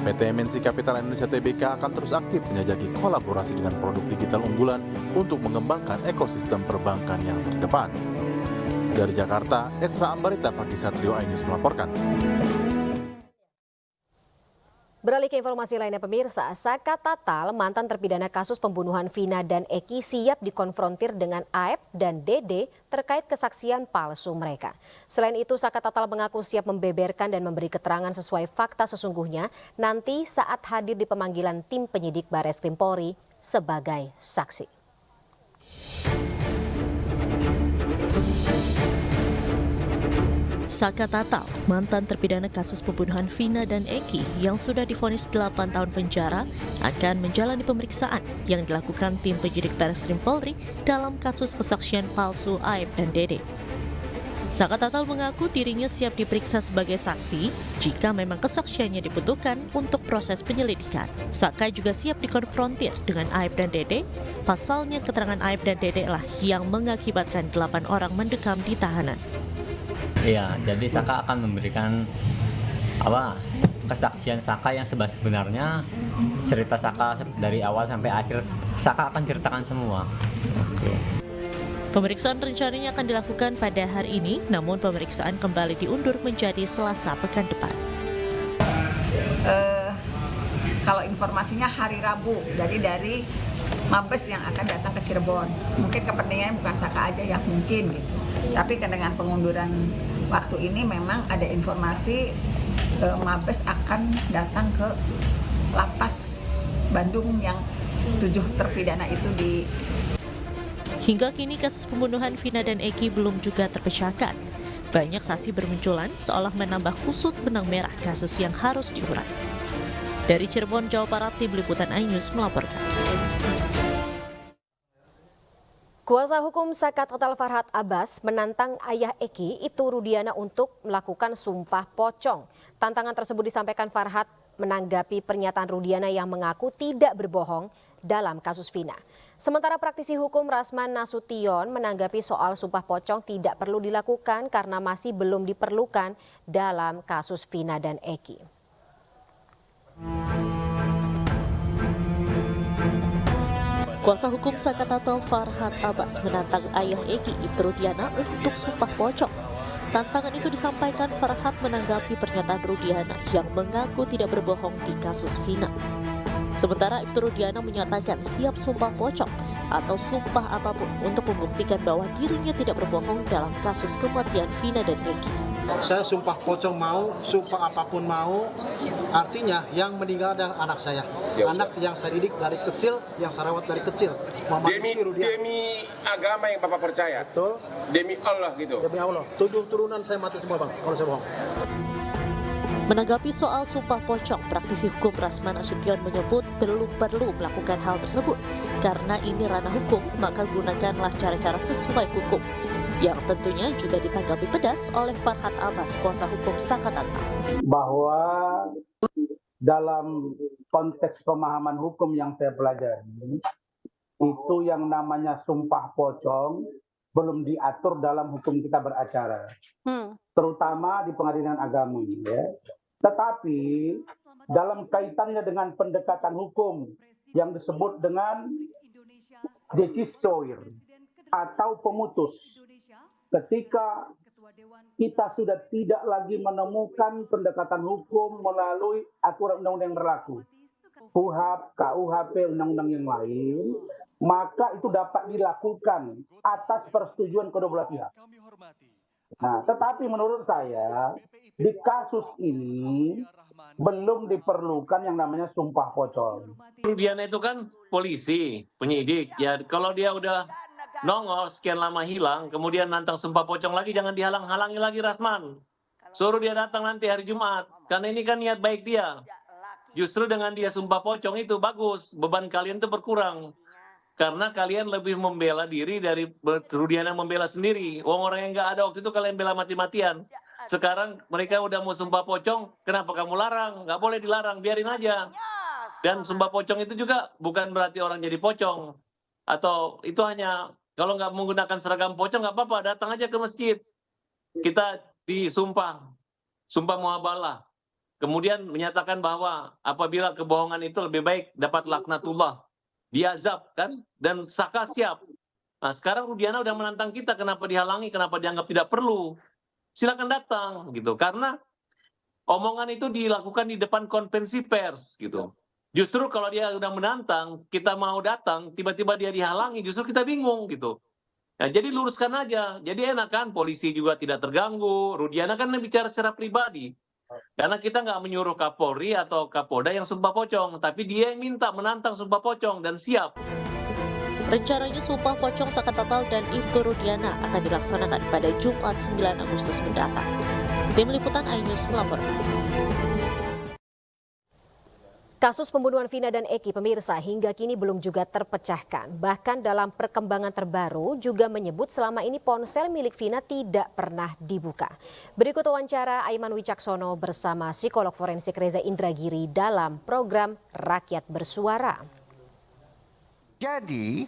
PT MNC Capital Indonesia TBK akan terus aktif menjajaki kolaborasi dengan produk digital unggulan untuk mengembangkan ekosistem perbankan yang terdepan. Dari Jakarta, Esra Ambarita, Fakih Satrio, iNews melaporkan. Beralih ke informasi lainnya pemirsa, Saka Tatal, mantan terpidana kasus pembunuhan Vina dan Eki, siap dikonfrontir dengan Aep dan Dede terkait kesaksian palsu mereka. Selain itu, Saka Tatal mengaku siap membeberkan dan memberi keterangan sesuai fakta sesungguhnya nanti saat hadir di pemanggilan tim penyidik Barreskrim Polri sebagai saksi. Saka Tatal, mantan terpidana kasus pembunuhan Vina dan Eki yang sudah divonis 8 tahun penjara, akan menjalani pemeriksaan yang dilakukan tim penyidik Barreskrim Polri dalam kasus kesaksian palsu Aep dan Dede. Saka Tatal mengaku dirinya siap diperiksa sebagai saksi jika memang kesaksiannya dibutuhkan untuk proses penyelidikan. Saka juga siap dikonfrontir dengan Aep dan Dede, pasalnya keterangan Aep dan Dede lah yang mengakibatkan 8 orang mendekam di tahanan. Iya, jadi Saka akan memberikan kesaksian Saka yang sebenarnya, cerita Saka dari awal sampai akhir Saka akan ceritakan semua. Pemeriksaan rencananya akan dilakukan pada hari ini, namun pemeriksaan kembali diundur menjadi Selasa pekan depan. Kalau informasinya hari Rabu, jadi dari Mabes yang akan datang ke Cirebon. Mungkin kepentingannya bukan Saka aja yang mungkin gitu. Tapi dengan pengunduran waktu ini memang ada informasi Mabes akan datang ke Lapas Bandung yang 7 terpidana itu di. Hingga kini kasus pembunuhan Vina dan Eki belum juga terpecahkan. Banyak saksi bermunculan seolah menambah kusut benang merah kasus yang harus diurai. Dari Cirebon, Jawa Barat, Tim Liputan iNews melaporkan. Kuasa hukum Saka Tatal Farhad Abbas menantang ayah Eki, Ibtu Rudiana, untuk melakukan sumpah pocong. Tantangan tersebut disampaikan Farhad menanggapi pernyataan Rudiana yang mengaku tidak berbohong dalam kasus Vina. Sementara praktisi hukum Rasman Nasution menanggapi soal sumpah pocong tidak perlu dilakukan karena masih belum diperlukan dalam kasus Vina dan Eki. Kuasa hukum Saka Tatal Farhad Abbas menantang ayah Eki, Ibtu Rudiana, untuk sumpah pocong. Tantangan itu disampaikan Farhad menanggapi pernyataan Rudiana yang mengaku tidak berbohong di kasus Vina. Sementara Ibtu Rudiana menyatakan siap sumpah pocong atau sumpah apapun untuk membuktikan bahwa dirinya tidak berbohong dalam kasus kematian Vina dan Eki. Saya sumpah pocong mau, sumpah apapun mau, artinya yang meninggal adalah anak saya. Anak yang saya didik dari kecil, yang saya rawat dari kecil. Demi agama yang Bapak percaya? Betul. Demi Allah gitu? Demi Allah. 7 turunan saya mati semua Bang, kalau saya bohong. Menanggapi soal sumpah pocong, praktisi hukum Rasman Nasution menyebut belum perlu melakukan hal tersebut. Karena ini ranah hukum, maka gunakanlah cara-cara sesuai hukum. Yang tentunya juga ditanggapi pedas oleh Farhad Abbas, kuasa hukum Saka Tatal. Bahwa dalam konteks pemahaman hukum yang saya pelajari, itu yang namanya sumpah pocong belum diatur dalam hukum kita beracara. Terutama di pengadilan agama. Ya. Tetapi dalam kaitannya dengan pendekatan hukum yang disebut dengan decisoir atau pemutus, ketika kita sudah tidak lagi menemukan pendekatan hukum melalui aturan undang-undang yang berlaku. KUHP, KUHP, undang-undang yang lain, maka itu dapat dilakukan atas persetujuan kedua belah pihak. Nah, tetapi menurut saya, di kasus ini belum diperlukan yang namanya sumpah pocong. Rudiana itu kan polisi, penyidik. Ya, kalau dia udah nongol sekian lama hilang, kemudian nantang sumpah pocong lagi, jangan dihalang-halangi lagi, Rasman. Suruh dia datang nanti hari Jumat, karena ini kan niat baik dia. Justru dengan dia sumpah pocong itu bagus, beban kalian tuh berkurang. Karena kalian lebih membela diri dari Rudiana membela sendiri. Orang yang nggak ada waktu itu kalian bela mati-matian. Sekarang mereka udah mau sumpah pocong, kenapa kamu larang? Nggak boleh dilarang, biarin aja. Dan sumpah pocong itu juga bukan berarti orang jadi pocong. Atau itu hanya, kalau nggak menggunakan seragam pocong nggak apa-apa, datang aja ke masjid. Kita disumpah, sumpah muhabalah. Kemudian menyatakan bahwa apabila kebohongan itu lebih baik dapat laknatullah. Diazab kan, dan Saka siap. Nah sekarang Rudiana udah menantang kita, kenapa dihalangi, kenapa dianggap tidak perlu. Silakan datang gitu, karena omongan itu dilakukan di depan konvensi pers gitu. Justru kalau dia udah menantang, kita mau datang, tiba-tiba dia dihalangi, justru kita bingung gitu. Nah, jadi luruskan aja, jadi enak kan, polisi juga tidak terganggu. Rudiana kan bicara secara pribadi. Karena kita nggak menyuruh Kapolri atau Kapolda yang sumpah pocong, tapi dia yang minta menantang sumpah pocong dan siap. Rencananya sumpah pocong Saka Tatal dan Ibtu Rudiana akan dilaksanakan pada Jumat 9 Agustus mendatang. Tim Liputan iNews melaporkan. Kasus pembunuhan Vina dan Eki pemirsa hingga kini belum juga terpecahkan. Bahkan dalam perkembangan terbaru juga menyebut selama ini ponsel milik Vina tidak pernah dibuka. Berikut wawancara Aiman Wicaksono bersama psikolog forensik Reza Indragiri dalam program Rakyat Bersuara. Jadi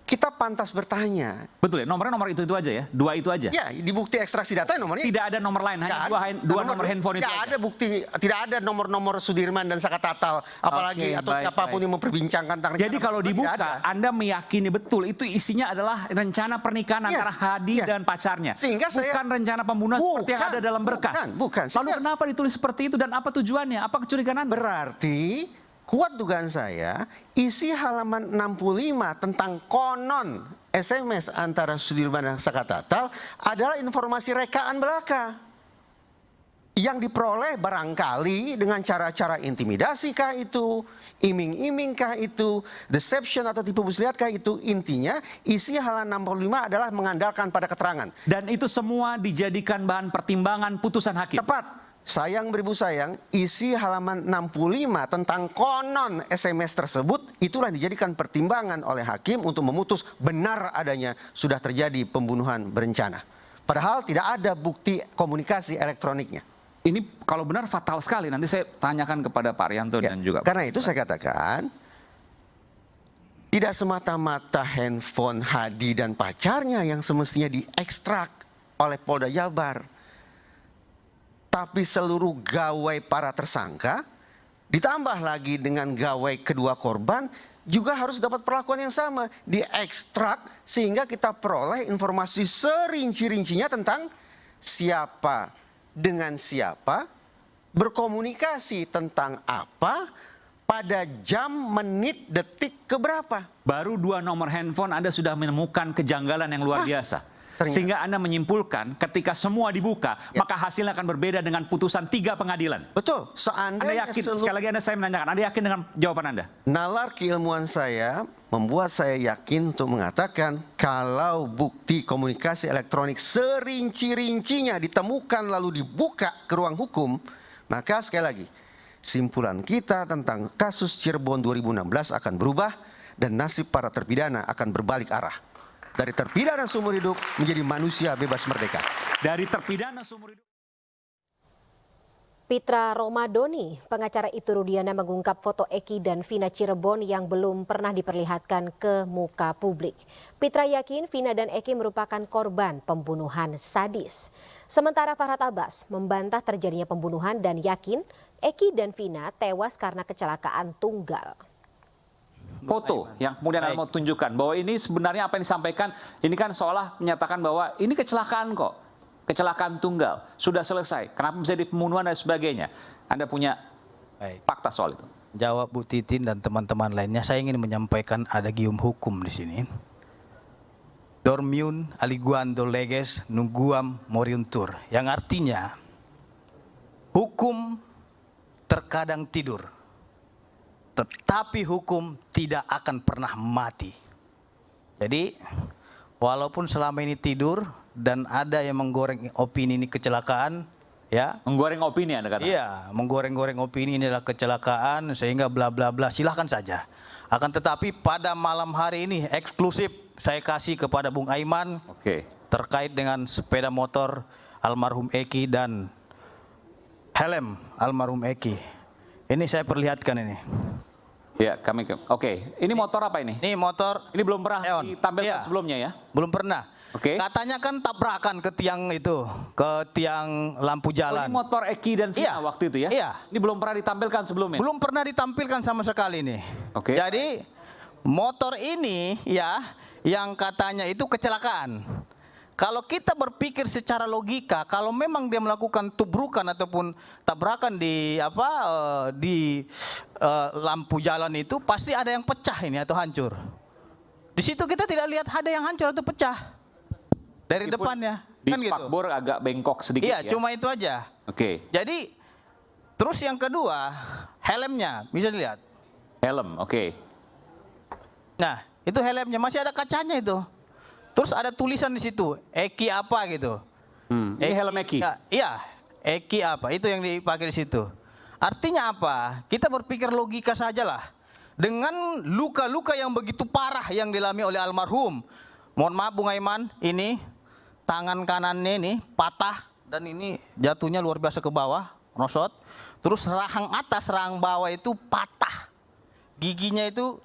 kita pantas bertanya. Betul ya, nomornya nomor itu aja ya, dua itu aja. Ya, di bukti ekstraksi data nomornya. Tidak ada nomor lain, hanya dua nomor handphone itu. Tidak ada bukti, tidak ada nomor-nomor Sudirman dan Saka Tatal, apalagi atau siapapun yang memperbincangkan tentang. Jadi kalau dibuka, Anda meyakini betul itu isinya adalah rencana pernikahan antara Hadi dan pacarnya. Sehingga bukan rencana pembunuhan seperti yang ada dalam berkas. Bukan. Lalu kenapa ditulis seperti itu dan apa tujuannya? Apa kecurigaan Anda? Berarti kuat dugaan saya, isi halaman 65 tentang konon SMS antara Sudirman dan Saka Tatal adalah informasi rekaan belaka. Yang diperoleh barangkali dengan cara-cara intimidasi kah itu, iming-iming kah itu, deception atau tipu muslihat kah itu, intinya isi halaman 65 adalah mengandalkan pada keterangan. Dan itu semua dijadikan bahan pertimbangan putusan hakim. Tepat. Sayang beribu sayang, isi halaman 65 tentang konon SMS tersebut itulah yang dijadikan pertimbangan oleh hakim untuk memutus benar adanya sudah terjadi pembunuhan berencana. Padahal tidak ada bukti komunikasi elektroniknya. Ini kalau benar fatal sekali, nanti saya tanyakan kepada Pak Rianto dan juga. Karena itu saya katakan, tidak semata-mata handphone Hadi dan pacarnya yang semestinya diekstrak oleh Polda Jabar. Tapi seluruh gawai para tersangka, ditambah lagi dengan gawai kedua korban, juga harus dapat perlakuan yang sama. Diekstrak sehingga kita peroleh informasi serinci-rincinya tentang siapa dengan siapa, berkomunikasi tentang apa, pada jam, menit, detik keberapa. Baru 2 nomor handphone Anda sudah menemukan kejanggalan yang luar biasa. Sehingga Anda menyimpulkan ketika semua dibuka, maka hasilnya akan berbeda dengan putusan 3 pengadilan. Betul. Anda yakin, sekali lagi saya menanyakan, Anda yakin dengan jawaban Anda? Nalar keilmuan saya membuat saya yakin untuk mengatakan kalau bukti komunikasi elektronik serinci-rincinya ditemukan lalu dibuka ke ruang hukum, maka sekali lagi, simpulan kita tentang kasus Cirebon 2016 akan berubah dan nasib para terpidana akan berbalik arah. Dari terpidana seumur hidup menjadi manusia bebas merdeka. Dari terpidana seumur hidup. Pitra Romadoni, pengacara Ibtu Rudiana mengungkap foto Eki dan Vina Cirebon yang belum pernah diperlihatkan ke muka publik. Pitra yakin Vina dan Eki merupakan korban pembunuhan sadis. Sementara Farhad Abbas membantah terjadinya pembunuhan dan yakin Eki dan Vina tewas karena kecelakaan tunggal. Foto yang kemudian Anda mau tunjukkan bahwa ini sebenarnya apa yang disampaikan ini kan seolah menyatakan bahwa ini kecelakaan kok. kecelakaan tunggal, sudah selesai. Kenapa bisa jadi pembunuhan dan sebagainya? Anda punya fakta soal itu? Jawab Bu Titin dan teman-teman lainnya, saya ingin menyampaikan ada gium hukum di sini. Dormiun aliguando leges nunguam moriuntur, yang artinya hukum terkadang tidur, tetapi hukum tidak akan pernah mati. Jadi walaupun selama ini tidur dan ada yang menggoreng opini ini kecelakaan, ya. Menggoreng opini Anda kata? Iya, menggoreng-goreng opini ini adalah kecelakaan sehingga bla bla bla, silahkan saja. Akan tetapi pada malam hari ini eksklusif saya kasih kepada Bung Aiman terkait dengan sepeda motor almarhum Eki dan helm almarhum Eki. Ini saya perlihatkan ini. Ya, kami oke. Ini motor apa ini? Ini motor. Ini belum pernah ditampilkan sebelumnya ya? Belum pernah. Oke. Katanya kan tabrakan ke tiang itu, ke tiang lampu jalan. Ini motor Eki dan Vina waktu itu ya? Iya. Ini belum pernah ditampilkan sebelumnya? Belum pernah ditampilkan sama sekali nih. Oke. Jadi motor ini ya yang katanya itu kecelakaan. Kalau kita berpikir secara logika, kalau memang dia melakukan tubrukan ataupun tabrakan di lampu jalan itu, pasti ada yang pecah ini atau hancur. Di situ kita tidak lihat ada yang hancur atau pecah dari depannya. Di Kan gitu. spakbor agak bengkok sedikit Iya, ya? cuma itu aja. Oke. Jadi terus yang kedua, helmnya bisa dilihat. Helm, oke. Nah, itu helmnya masih ada kacanya itu. Terus ada tulisan di situ, Eki apa gitu. Ini helm Eki? Iya, Eki apa, itu yang dipakai di situ. Artinya apa? Kita berpikir logika sajalah. Dengan luka-luka yang begitu parah yang dialami oleh almarhum. Mohon maaf Bung Aiman, ini tangan kanannya ini patah dan ini jatuhnya luar biasa ke bawah, rosot. Terus rahang atas, rahang bawah itu patah. Giginya itu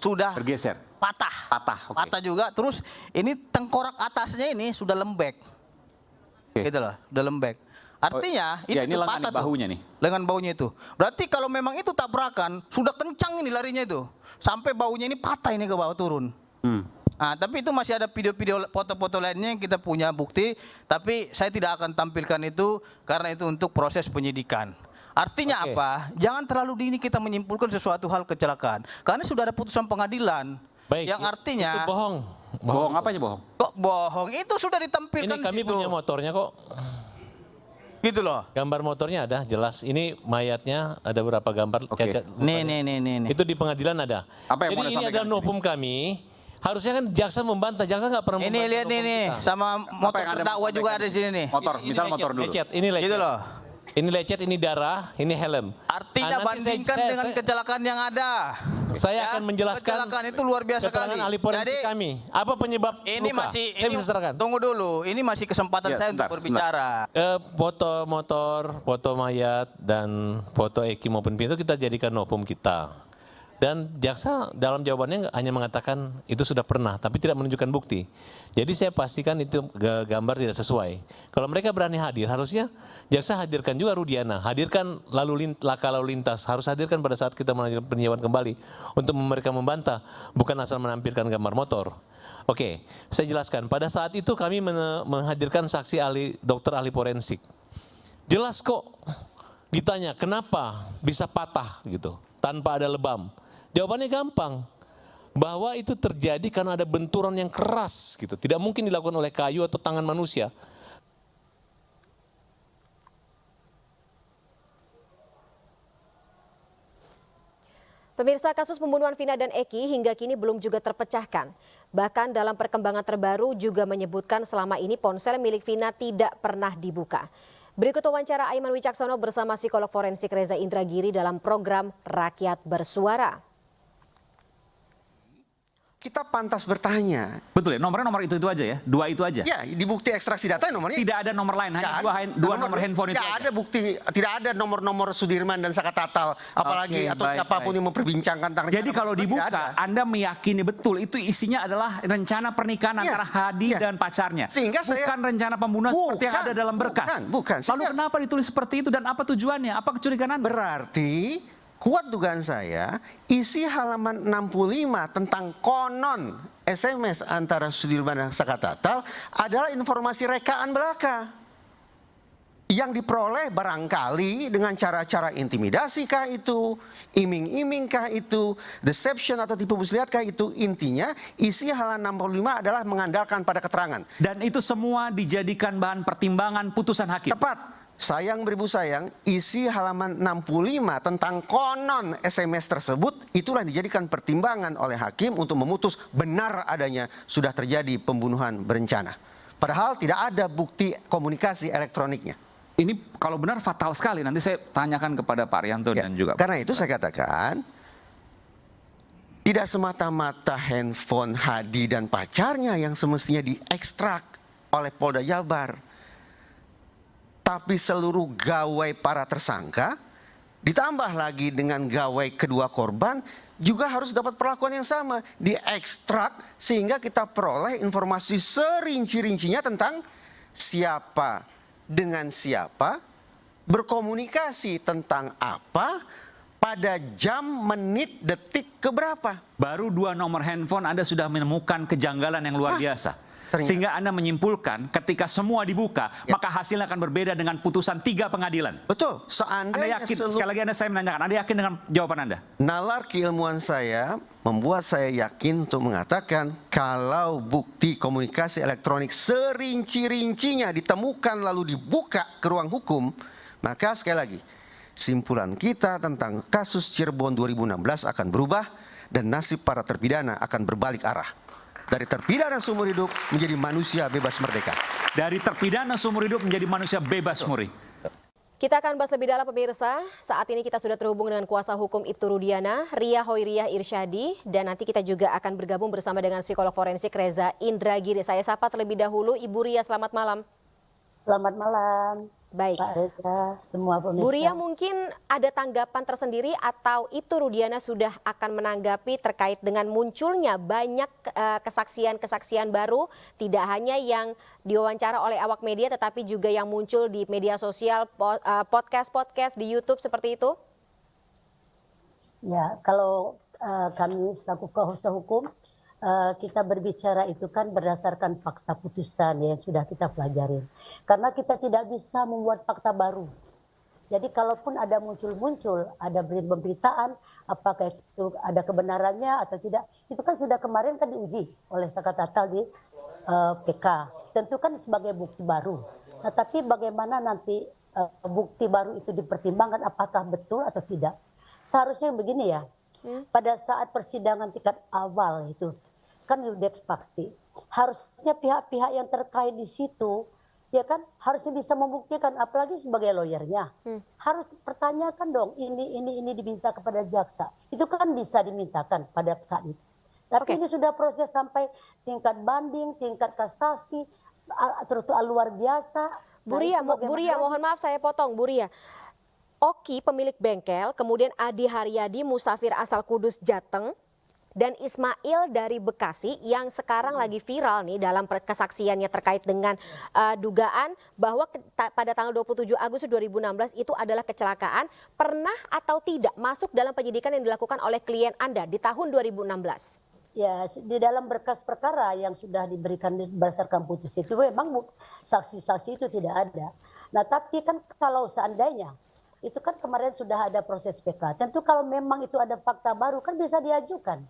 sudah bergeser. Patah juga. Terus ini tengkorak atasnya ini sudah lembek. Gitu loh, sudah lembek. Artinya ya, ini lengan patah bahunya tuh. nih. Lengan baunya itu. Berarti kalau memang itu tabrakan, sudah kencang ini larinya itu. Sampai baunya ini patah ini ke bawah turun. Nah, tapi itu masih ada video-video, foto-foto lainnya yang kita punya bukti. Tapi saya tidak akan tampilkan itu karena itu untuk proses penyidikan. Artinya apa? Jangan terlalu dini kita menyimpulkan sesuatu hal kecelakaan. Karena sudah ada putusan pengadilan. Baik, yang artinya itu bohong. Bohong apa aja bohong? Kok bohong? Itu sudah ditampilkan Ini kami punya motornya kok. Gitu loh. Gambar motornya ada, jelas. Ini mayatnya ada berapa gambar cacat. Nih. Itu di pengadilan ada. Apa yang mau Jadi ini disampaikan adalah novum kami. Harusnya kan jaksa membantah, jaksa nggak pernah Ini membantah. lihat nih, sama motor terdakwa juga ada di sini nih. Motor, misal motor dulu. Lecet, ini lecet. Gitu loh. Ini lecet, ini darah, ini helm. Artinya bandingkan dengan kecelakaan yang ada. Saya akan menjelaskan kecelakaan itu luar biasa keterangan kali. ahli forensik kami. Apa penyebab Ini luka? masih Saya bisa serahkan. Tunggu dulu, ini masih kesempatan saya untuk berbicara. Foto motor, foto mayat, dan foto Eki maupun Pintu kita jadikan novum kita. Dan jaksa dalam jawabannya hanya mengatakan itu sudah pernah, tapi tidak menunjukkan bukti. Jadi saya pastikan itu gambar tidak sesuai. Kalau mereka berani hadir, harusnya jaksa hadirkan juga Rudiana, hadirkan laka lalu lintas, harus hadirkan pada saat kita melanjutkan peninjauan kembali untuk mereka membantah, bukan asal menampilkan gambar motor. Oke, saya jelaskan. Pada saat itu kami menghadirkan saksi dokter ahli forensik. Jelas kok ditanya kenapa bisa patah gitu tanpa ada lebam. Jawabannya gampang, bahwa itu terjadi karena ada benturan yang keras gitu. Tidak mungkin dilakukan oleh kayu atau tangan manusia. Pemirsa, kasus pembunuhan Vina dan Eki hingga kini belum juga terpecahkan. Bahkan dalam perkembangan terbaru juga menyebutkan selama ini ponsel milik Vina tidak pernah dibuka. Berikut wawancara Aiman Wicaksono bersama psikolog forensik Reza Indragiri dalam program Rakyat Bersuara. Kita pantas bertanya. Betul ya, nomornya nomor itu aja ya, dua itu aja. Ya, di bukti ekstraksi data nomornya. Tidak ada nomor lain, hanya dua nomor handphone itu. Tidak ada bukti, tidak ada nomor-nomor Sudirman dan Saka Tatal, apalagi atau siapapun yang memperbincangkan tentang. Jadi kalau dibuka, Anda meyakini betul itu isinya adalah rencana pernikahan antara Hadi dan pacarnya. Sehingga bukan rencana pembunuhan seperti yang ada dalam berkas. Bukan. Lalu kenapa ditulis seperti itu dan apa tujuannya? Apa kecurigaan Anda? Berarti kuat dugaan saya, isi halaman 65 tentang konon SMS antara Sudirman dan Sakatatal adalah informasi rekaan belaka yang diperoleh barangkali dengan cara-cara intimidasi kah itu, iming-iming kah itu, deception atau tipu muslihat kah itu. Intinya isi halaman 65 adalah mengandalkan pada keterangan. Dan itu semua dijadikan bahan pertimbangan putusan hakim. Tepat. Sayang beribu sayang, isi halaman 65 tentang konon SMS tersebut itulah dijadikan pertimbangan oleh hakim untuk memutus benar adanya sudah terjadi pembunuhan berencana. Padahal tidak ada bukti komunikasi elektroniknya. Ini kalau benar fatal sekali. Nanti saya tanyakan kepada Pak Arianto dan juga. Karena itu saya katakan tidak semata-mata handphone Hadi dan pacarnya yang semestinya diekstrak oleh Polda Jabar. Tapi seluruh gawai para tersangka, ditambah lagi dengan gawai kedua korban, juga harus dapat perlakuan yang sama. Diekstrak sehingga kita peroleh informasi serinci-rincinya tentang siapa dengan siapa, berkomunikasi tentang apa, pada jam, menit, detik keberapa. Baru 2 nomor handphone Anda sudah menemukan kejanggalan yang luar biasa. Sehingga Anda menyimpulkan ketika semua dibuka, maka hasilnya akan berbeda dengan putusan 3 pengadilan. Betul. Seandainya Anda yakin, sekali lagi saya menanyakan, Anda yakin dengan jawaban Anda? Nalar keilmuan saya membuat saya yakin untuk mengatakan kalau bukti komunikasi elektronik serinci-rincinya ditemukan lalu dibuka ke ruang hukum, maka sekali lagi, simpulan kita tentang kasus Cirebon 2016 akan berubah dan nasib para terpidana akan berbalik arah. Dari terpidana seumur hidup menjadi manusia bebas merdeka. Dari terpidana seumur hidup menjadi manusia bebas murni. Kita akan bahas lebih dalam pemirsa. Saat ini kita sudah terhubung dengan kuasa hukum Ibtu Rudiana, Ria Hoiriah Irsyadi. Dan nanti kita juga akan bergabung bersama dengan psikolog forensik Reza Indragiri. Saya sapa terlebih dahulu Ibu Ria, selamat malam. Selamat malam. Baik. Pak Reza, semua pemirsa. Bu Ria, mungkin ada tanggapan tersendiri atau Ibtu Rudiana sudah akan menanggapi terkait dengan munculnya banyak kesaksian-kesaksian baru, tidak hanya yang diwawancara oleh awak media tetapi juga yang muncul di media sosial, podcast-podcast di YouTube seperti itu? Ya, kalau kami selaku kuasa hukum, kita berbicara itu kan berdasarkan fakta putusan yang sudah kita pelajari. Karena kita tidak bisa membuat fakta baru. Jadi kalaupun ada muncul-muncul, ada pemberitaan, apakah itu ada kebenarannya atau tidak, itu kan sudah kemarin kan diuji oleh Sakatatal di PK. Tentu kan sebagai bukti baru. Nah, tapi bagaimana nanti bukti baru itu dipertimbangkan apakah betul atau tidak. Seharusnya begini ya, pada saat persidangan tingkat awal itu, kan Yudeks pasti harusnya pihak-pihak yang terkait di situ ya kan harusnya bisa membuktikan, apalagi sebagai lawyernya harus pertanyakan dong ini diminta kepada jaksa, itu kan bisa dimintakan pada saat itu. Tapi ini sudah proses sampai tingkat banding, tingkat kasasi, terus luar biasa. Bu Ria, mohon maaf saya potong, Bu Ria. Oki pemilik bengkel, kemudian Adi Haryadi Musafir asal Kudus Jateng, dan Ismail dari Bekasi yang sekarang lagi viral nih dalam kesaksiannya terkait dengan dugaan bahwa pada tanggal 27 Agustus 2016 itu adalah kecelakaan, pernah atau tidak masuk dalam penyidikan yang dilakukan oleh klien Anda di tahun 2016? Ya, di dalam berkas perkara yang sudah diberikan berdasarkan putus itu memang saksi-saksi itu tidak ada. Nah, tapi kan kalau seandainya itu kan kemarin sudah ada proses PK. Tentu kalau memang itu ada fakta baru kan bisa diajukan.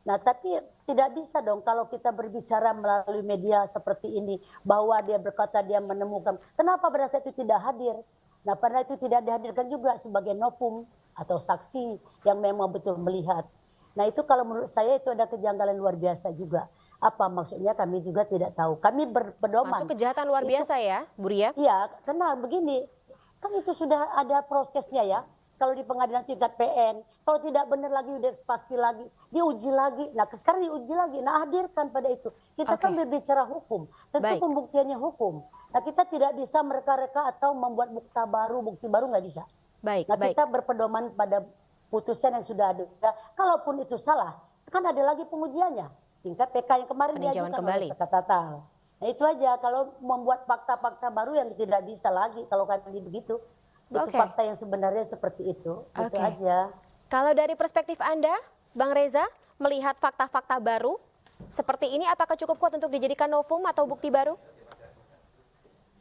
Nah, tapi tidak bisa dong kalau kita berbicara melalui media seperti ini bahwa dia berkata dia menemukan. Kenapa pada saat itu tidak hadir? Nah, pada itu tidak dihadirkan juga sebagai nopum atau saksi yang memang betul melihat. Nah, itu kalau menurut saya itu ada kejanggalan luar biasa juga. Apa maksudnya kami juga tidak tahu. Kami berpedoman. Masuk kejahatan luar biasa ya, Bu Ria? Iya, karena begini. Kan itu sudah ada prosesnya ya. Kalau di pengadilan tingkat PN, kalau tidak benar lagi udah pasti lagi, diuji lagi. Nah, sekarang diuji lagi. Nah, hadirkan pada itu. Kita kan berbicara hukum. Tentu pembuktiannya hukum. Nah, kita tidak bisa mereka-reka atau membuat bukti baru nggak bisa. Nah, kita berpedoman pada putusan yang sudah ada. Kalaupun itu salah, kan ada lagi pengujiannya. Tingkat PK yang kemarin diajukan oleh Sakatatal. Nah, itu aja kalau membuat fakta-fakta baru yang tidak bisa lagi kalau kami begitu. Itu fakta yang sebenarnya seperti itu. Itu aja. Kalau dari perspektif Anda, Bang Reza, melihat fakta-fakta baru seperti ini apakah cukup kuat untuk dijadikan novum atau bukti baru?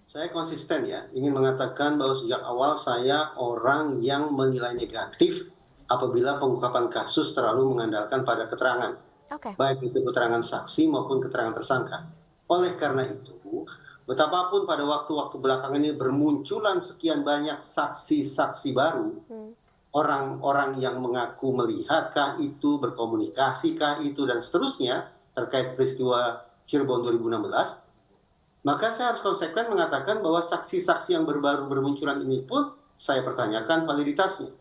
Saya konsisten ya, ingin mengatakan bahwa sejak awal saya orang yang menilai negatif apabila pengungkapan kasus terlalu mengandalkan pada keterangan. Baik itu keterangan saksi maupun keterangan tersangka. Oleh karena itu, betapapun pada waktu-waktu belakangan ini bermunculan sekian banyak saksi-saksi baru, orang-orang yang mengaku melihatkah itu, berkomunikasikah itu, dan seterusnya terkait peristiwa Cirebon 2016, maka saya harus konsekuen mengatakan bahwa saksi-saksi yang baru bermunculan ini pun saya pertanyakan validitasnya.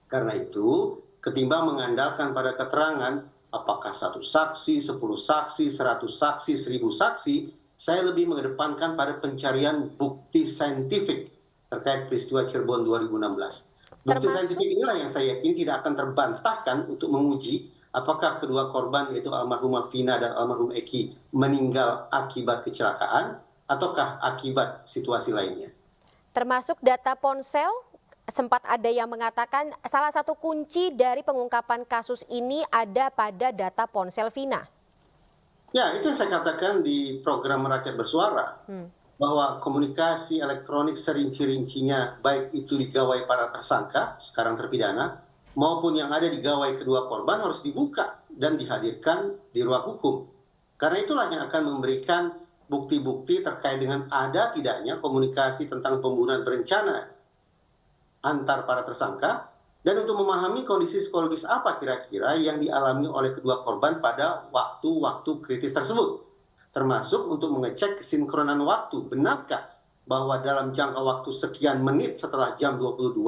Karena itu, ketimbang mengandalkan pada keterangan, apakah 1 saksi, 10 saksi, 100 saksi, 1000 saksi, saya lebih mengedepankan pada pencarian bukti saintifik terkait peristiwa Cirebon 2016. Bukti saintifik inilah yang saya yakin tidak akan terbantahkan untuk menguji apakah kedua korban yaitu almarhumah Vina dan almarhum Eki meninggal akibat kecelakaan ataukah akibat situasi lainnya. Termasuk data ponsel, sempat ada yang mengatakan salah satu kunci dari pengungkapan kasus ini ada pada data ponsel Vina. Ya, itu yang saya katakan di program Rakyat Bersuara, bahwa komunikasi elektronik serinci-rincinya baik itu di gawai para tersangka, sekarang terpidana, maupun yang ada di gawai kedua korban harus dibuka dan dihadirkan di ruang hukum. Karena itulah yang akan memberikan bukti-bukti terkait dengan ada tidaknya komunikasi tentang pembunuhan berencana antar para tersangka, dan untuk memahami kondisi psikologis apa kira-kira yang dialami oleh kedua korban pada waktu-waktu kritis tersebut. Termasuk untuk mengecek kesinkronan waktu, benarkah bahwa dalam jangka waktu sekian menit setelah jam 22,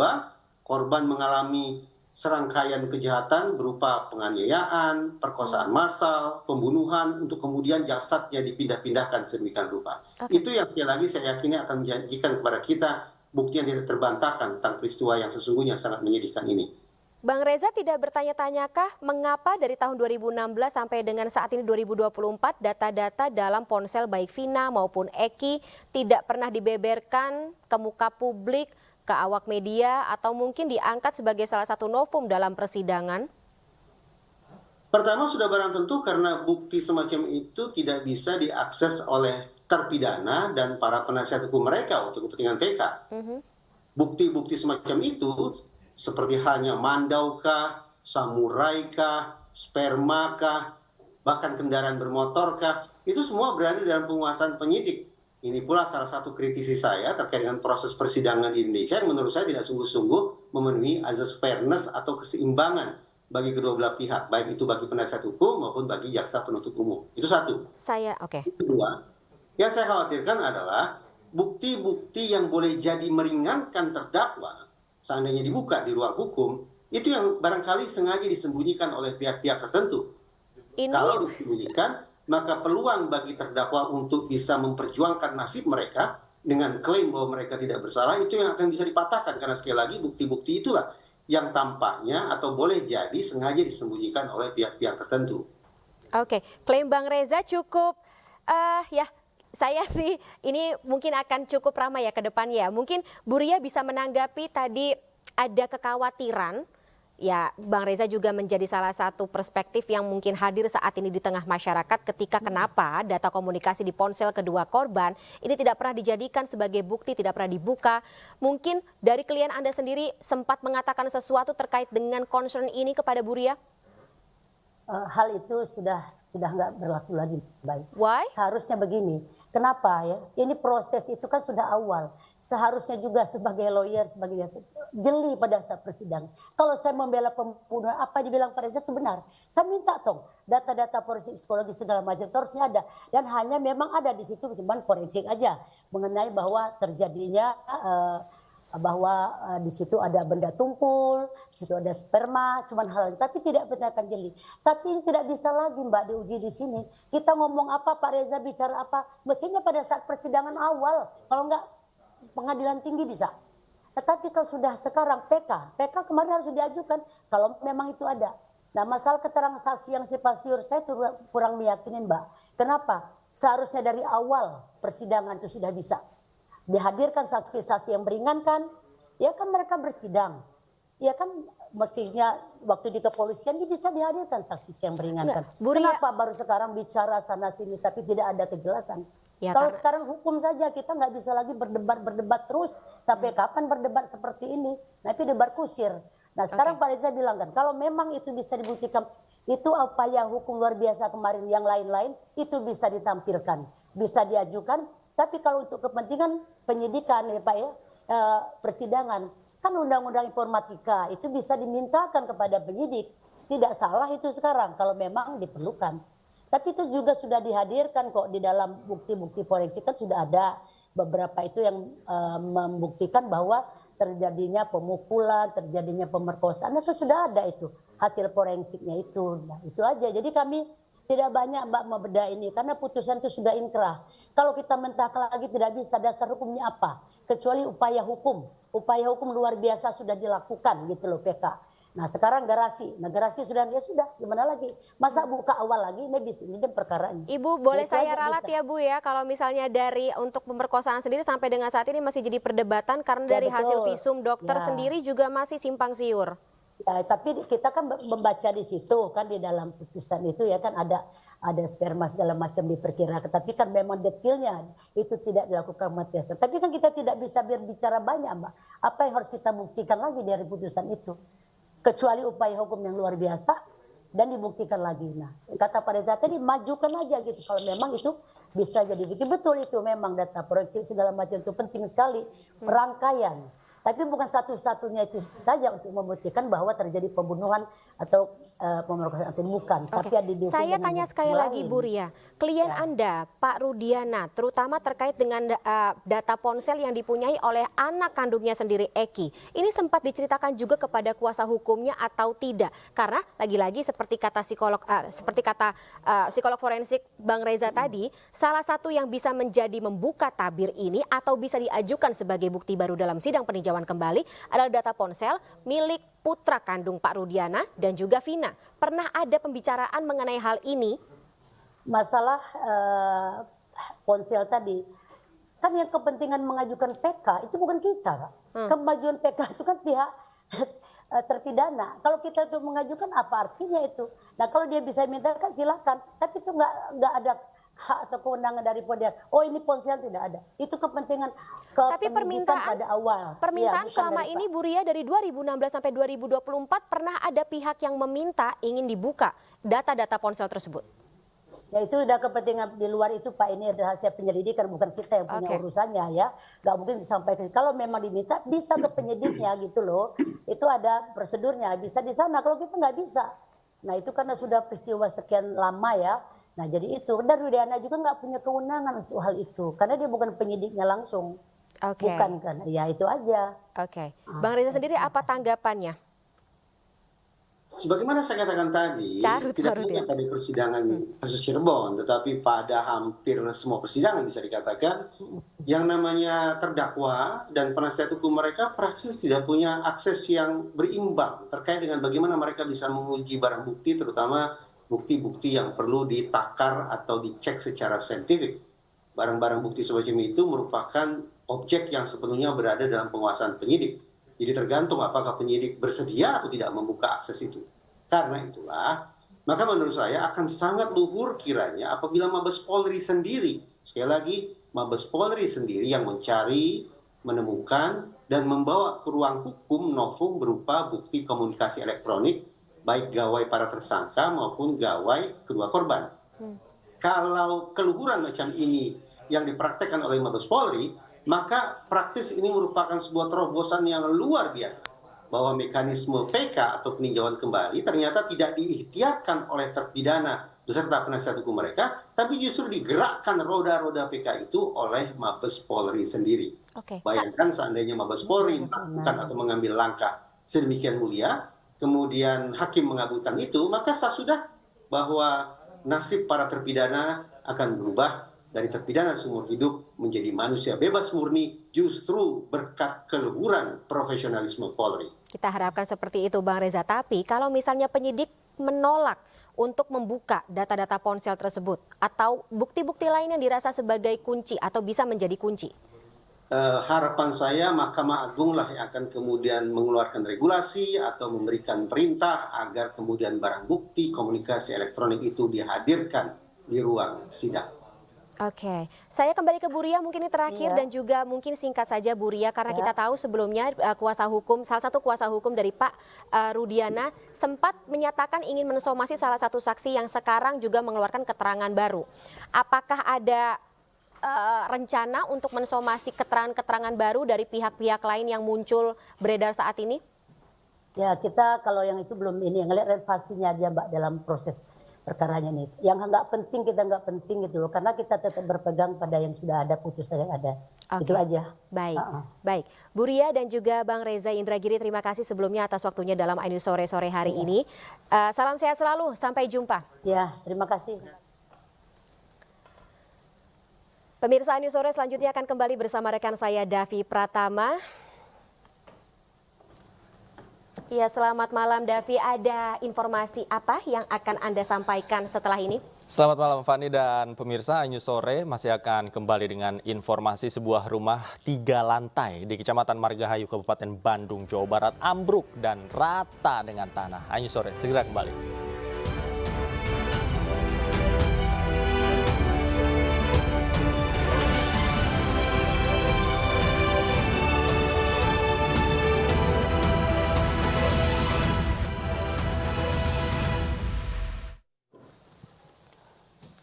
korban mengalami serangkaian kejahatan berupa penganiayaan, perkosaan massal, pembunuhan, untuk kemudian jasadnya dipindah-pindahkan sedemikian rupa. Itu yang sekali lagi saya yakini akan menjanjikan kepada kita bukti yang tidak terbantahkan tentang peristiwa yang sesungguhnya sangat menyedihkan ini. Bang Reza tidak bertanya-tanyakah mengapa dari tahun 2016 sampai dengan saat ini 2024 data-data dalam ponsel baik Vina maupun Eki tidak pernah dibeberkan ke muka publik, ke awak media, atau mungkin diangkat sebagai salah satu novum dalam persidangan? Pertama, sudah barang tentu karena bukti semacam itu tidak bisa diakses oleh terpidana dan para penasihat hukum mereka untuk kepentingan PK. Bukti-bukti semacam itu seperti halnya mandaukah, samuraikah, spermakah, bahkan kendaraan bermotorkah, itu semua berada dalam penguasaan penyidik. Ini pula salah satu kritisi saya terkait dengan proses persidangan di Indonesia yang menurut saya tidak sungguh-sungguh memenuhi azas fairness atau keseimbangan bagi kedua belah pihak, baik itu bagi penasihat hukum maupun bagi jaksa penuntut umum. Itu satu. Kedua, yang saya khawatirkan adalah bukti-bukti yang boleh jadi meringankan terdakwa seandainya dibuka di ruang hukum, itu yang barangkali sengaja disembunyikan oleh pihak-pihak tertentu. Kalau disembunyikan, maka peluang bagi terdakwa untuk bisa memperjuangkan nasib mereka dengan klaim bahwa mereka tidak bersalah itu yang akan bisa dipatahkan. Karena sekali lagi bukti-bukti itulah yang tampaknya atau boleh jadi sengaja disembunyikan oleh pihak-pihak tertentu. Klaim Bang Reza cukup, saya sih ini mungkin akan cukup ramai ya ke depannya. Mungkin Bu Ria bisa menanggapi tadi ada kekhawatiran. Ya, Bang Reza juga menjadi salah satu perspektif yang mungkin hadir saat ini di tengah masyarakat ketika kenapa data komunikasi di ponsel kedua korban ini tidak pernah dijadikan sebagai bukti, tidak pernah dibuka. Mungkin dari klien Anda sendiri sempat mengatakan sesuatu terkait dengan concern ini kepada Bu Ria? Hal itu sudah nggak berlaku lagi, baik. Why? Seharusnya begini. Kenapa ya? Ini proses itu kan sudah awal. Seharusnya juga sebagai lawyer, sebagai jeli pada saat persidangan. Kalau saya membela pembunuhan, apa dibilang Pak Reza itu benar. Saya minta data-data forensik psikologi segala macam harusnya ada. Dan hanya memang ada di situ cuman forensik aja mengenai bahwa terjadinya bahwa di situ ada benda tumpul, di situ ada sperma, cuman hal tapi tidak berdasarkan jeli. Tapi tidak bisa lagi Mbak diuji di sini. Kita ngomong apa, Pak Reza bicara apa, mestinya pada saat persidangan awal, kalau enggak pengadilan tinggi bisa. Tetapi kalau sudah sekarang PK kemarin harus diajukan kalau memang itu ada. Nah, masalah keterangan saksi yang simpasiur saya itu kurang meyakinin Mbak. Kenapa? Seharusnya dari awal persidangan itu sudah bisa dihadirkan saksi-saksi yang meringankan, ya kan mereka bersidang. ya kan mestinya waktu di kepolisian dia bisa dihadirkan saksi yang meringankan. Kenapa baru sekarang bicara sana sini tapi tidak ada kejelasan? Ya, kalau sekarang hukum saja kita nggak bisa lagi berdebat terus sampai kapan berdebat seperti ini? Tapi debat kusir. Nah sekarang Pak Reza bilang kan kalau memang itu bisa dibuktikan itu upaya hukum luar biasa kemarin yang lain-lain itu bisa ditampilkan, bisa diajukan. Tapi kalau untuk kepentingan penyidikan ya Pak ya persidangan kan undang-undang informatika itu bisa dimintakan kepada penyidik. Tidak salah itu sekarang kalau memang diperlukan. Tapi itu juga sudah dihadirkan kok di dalam bukti-bukti forensik kan sudah ada beberapa itu yang membuktikan bahwa terjadinya pemukulan, terjadinya pemerkosaan itu sudah ada itu hasil forensiknya itu. Nah, itu aja. Jadi kami tidak banyak Mbak membeda ini karena putusan itu sudah inkrah. Kalau kita mentah lagi tidak bisa dasar hukumnya apa? Kecuali upaya hukum. Upaya hukum luar biasa sudah dilakukan gitu loh PK. Nah sekarang garasi, nah garasi sudah ya sudah gimana lagi? Masa buka awal lagi? Ini bis ini perkaranya. Ibu boleh saya ralat ya Bu ya kalau misalnya dari untuk pemerkosaan sendiri sampai dengan saat ini masih jadi perdebatan karena Ya, dari hasil betul. visum dokter Ya. sendiri juga masih simpang siur. Ya, tapi kita kan membaca di situ kan di dalam putusan itu ya kan ada sperma segala macam diperkirakan. Tapi kan memang detailnya itu tidak dilakukan pemeriksaan. Tapi kan kita tidak bisa berbicara banyak Mbak. Apa yang harus kita buktikan lagi dari putusan itu? Kecuali upaya hukum yang luar biasa dan dibuktikan lagi. Nah, kata Pak Reza tadi majukan aja gitu. Kalau memang itu bisa jadi bukti betul itu memang data forensik segala macam itu penting sekali rangkaian. Tapi bukan satu-satunya itu saja untuk membuktikan bahwa terjadi pembunuhan atau pemerkosaan atau bukan. Tapi ada didukung Saya dengan tanya sekali yang lagi lain. Bu Ria, klien Anda Pak Rudiana terutama terkait dengan data ponsel yang dipunyai oleh anak kandungnya sendiri Eki. Ini sempat diceritakan juga kepada kuasa hukumnya atau tidak? Karena lagi-lagi seperti kata psikolog forensik Bang Reza tadi, salah satu yang bisa menjadi membuka tabir ini atau bisa diajukan sebagai bukti baru dalam sidang peninjauan kembali adalah data ponsel milik putra kandung Pak Rudiana dan juga Vina. Pernah ada pembicaraan mengenai hal ini? Masalah ponsel tadi, kan yang kepentingan mengajukan PK itu bukan kita, Kak. Kemajuan PK itu kan pihak terpidana. Kalau kita untuk mengajukan apa artinya itu? Nah kalau dia bisa mintakan silakan, tapi itu nggak ada hak atau kewenangan dari dia. Oh ini ponsel tidak ada. Itu kepentingan Tapi permintaan pada awal. Permintaan Ya, selama ini Bu Ria dari 2016 sampai 2024 pernah ada pihak yang meminta ingin dibuka data-data ponsel tersebut. Ya itu udah kepentingan di luar itu Pak, ini rahasia penyelidikan bukan kita yang punya urusannya ya. Nggak mungkin disampaikan. Kalau memang diminta bisa ke penyidiknya gitu loh. Itu ada prosedurnya, bisa di sana. Kalau kita nggak bisa. Nah itu karena sudah peristiwa sekian lama ya. Nah jadi itu, dan Rudiana juga nggak punya kewenangan untuk hal itu. Karena dia bukan penyidiknya langsung. Bukan kan, ya itu aja. Bang Reza sendiri apa tanggapannya? Sebagaimana saya katakan tadi, tidak hanya pada persidangan kasus Cirebon, tetapi pada hampir semua persidangan bisa dikatakan yang namanya terdakwa dan penasihat hukum mereka praktis tidak punya akses yang berimbang terkait dengan bagaimana mereka bisa menguji barang bukti, terutama bukti-bukti yang perlu ditakar atau dicek secara saintifik. Barang-barang bukti semacam itu merupakan objek yang sepenuhnya berada dalam penguasaan penyidik. Jadi tergantung apakah penyidik bersedia atau tidak membuka akses itu. Karena itulah, maka menurut saya akan sangat luhur kiranya apabila Mabes Polri sendiri, sekali lagi Mabes Polri sendiri yang mencari, menemukan, dan membawa ke ruang hukum novum berupa bukti komunikasi elektronik, baik gawai para tersangka maupun gawai kedua korban. Kalau keluhuran macam ini yang dipraktekkan oleh Mabes Polri, maka praktis ini merupakan sebuah terobosan yang luar biasa. Bahwa mekanisme PK atau peninjauan kembali ternyata tidak diikhtiarkan oleh terpidana beserta penasihat hukum mereka, tapi justru digerakkan roda-roda PK itu oleh Mabes Polri sendiri. Bayangkan seandainya Mabes Polri melakukan atau mengambil langkah sedemikian mulia, kemudian hakim mengabulkan itu, maka sah sudah bahwa nasib para terpidana akan berubah dari terpidana seumur hidup menjadi manusia bebas murni justru berkat keluhuran profesionalisme Polri. Kita harapkan seperti itu Bang Reza, tapi kalau misalnya penyidik menolak untuk membuka data-data ponsel tersebut atau bukti-bukti lain yang dirasa sebagai kunci atau bisa menjadi kunci. harapan saya Mahkamah Agung lah yang akan kemudian mengeluarkan regulasi atau memberikan perintah agar kemudian barang bukti komunikasi elektronik itu dihadirkan di ruang sidang. Oke, saya kembali ke Bu Ria mungkin ini terakhir dan juga mungkin singkat saja Bu Ria karena kita tahu sebelumnya salah satu kuasa hukum dari Pak Rudiana sempat menyatakan ingin mensomasi salah satu saksi yang sekarang juga mengeluarkan keterangan baru. Apakah ada rencana untuk mensomasi keterangan-keterangan baru dari pihak-pihak lain yang muncul beredar saat ini? Ya kita kalau yang itu belum ini, ngelihat relevansinya aja Mbak dalam proses perkaranya nih. Yang nggak penting kita nggak penting gitu loh, karena kita tetap berpegang pada yang sudah ada, putusan yang ada. Itu aja. Baik, baik. Bu Ria dan juga Bang Reza Indragiri, terima kasih sebelumnya atas waktunya dalam iNews sore-sore hari ini. Salam sehat selalu, sampai jumpa. Ya, terima kasih. Pemirsa iNews sore selanjutnya akan kembali bersama rekan saya Davi Pratama. Ya, selamat malam Davi. Ada informasi apa yang akan Anda sampaikan setelah ini? Selamat malam Fani dan pemirsa, iNews sore masih akan kembali dengan informasi sebuah rumah 3 lantai di Kecamatan Margahayu, Kabupaten Bandung, Jawa Barat ambruk dan rata dengan tanah. iNews sore segera kembali.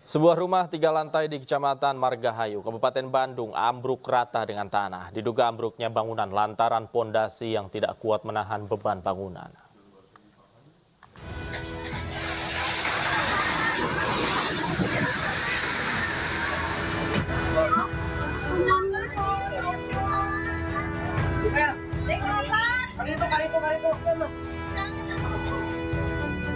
Sebuah rumah 3 lantai di Kecamatan Margahayu, Kabupaten Bandung ambruk rata dengan tanah. Diduga ambruknya bangunan lantaran pondasi yang tidak kuat menahan beban bangunan.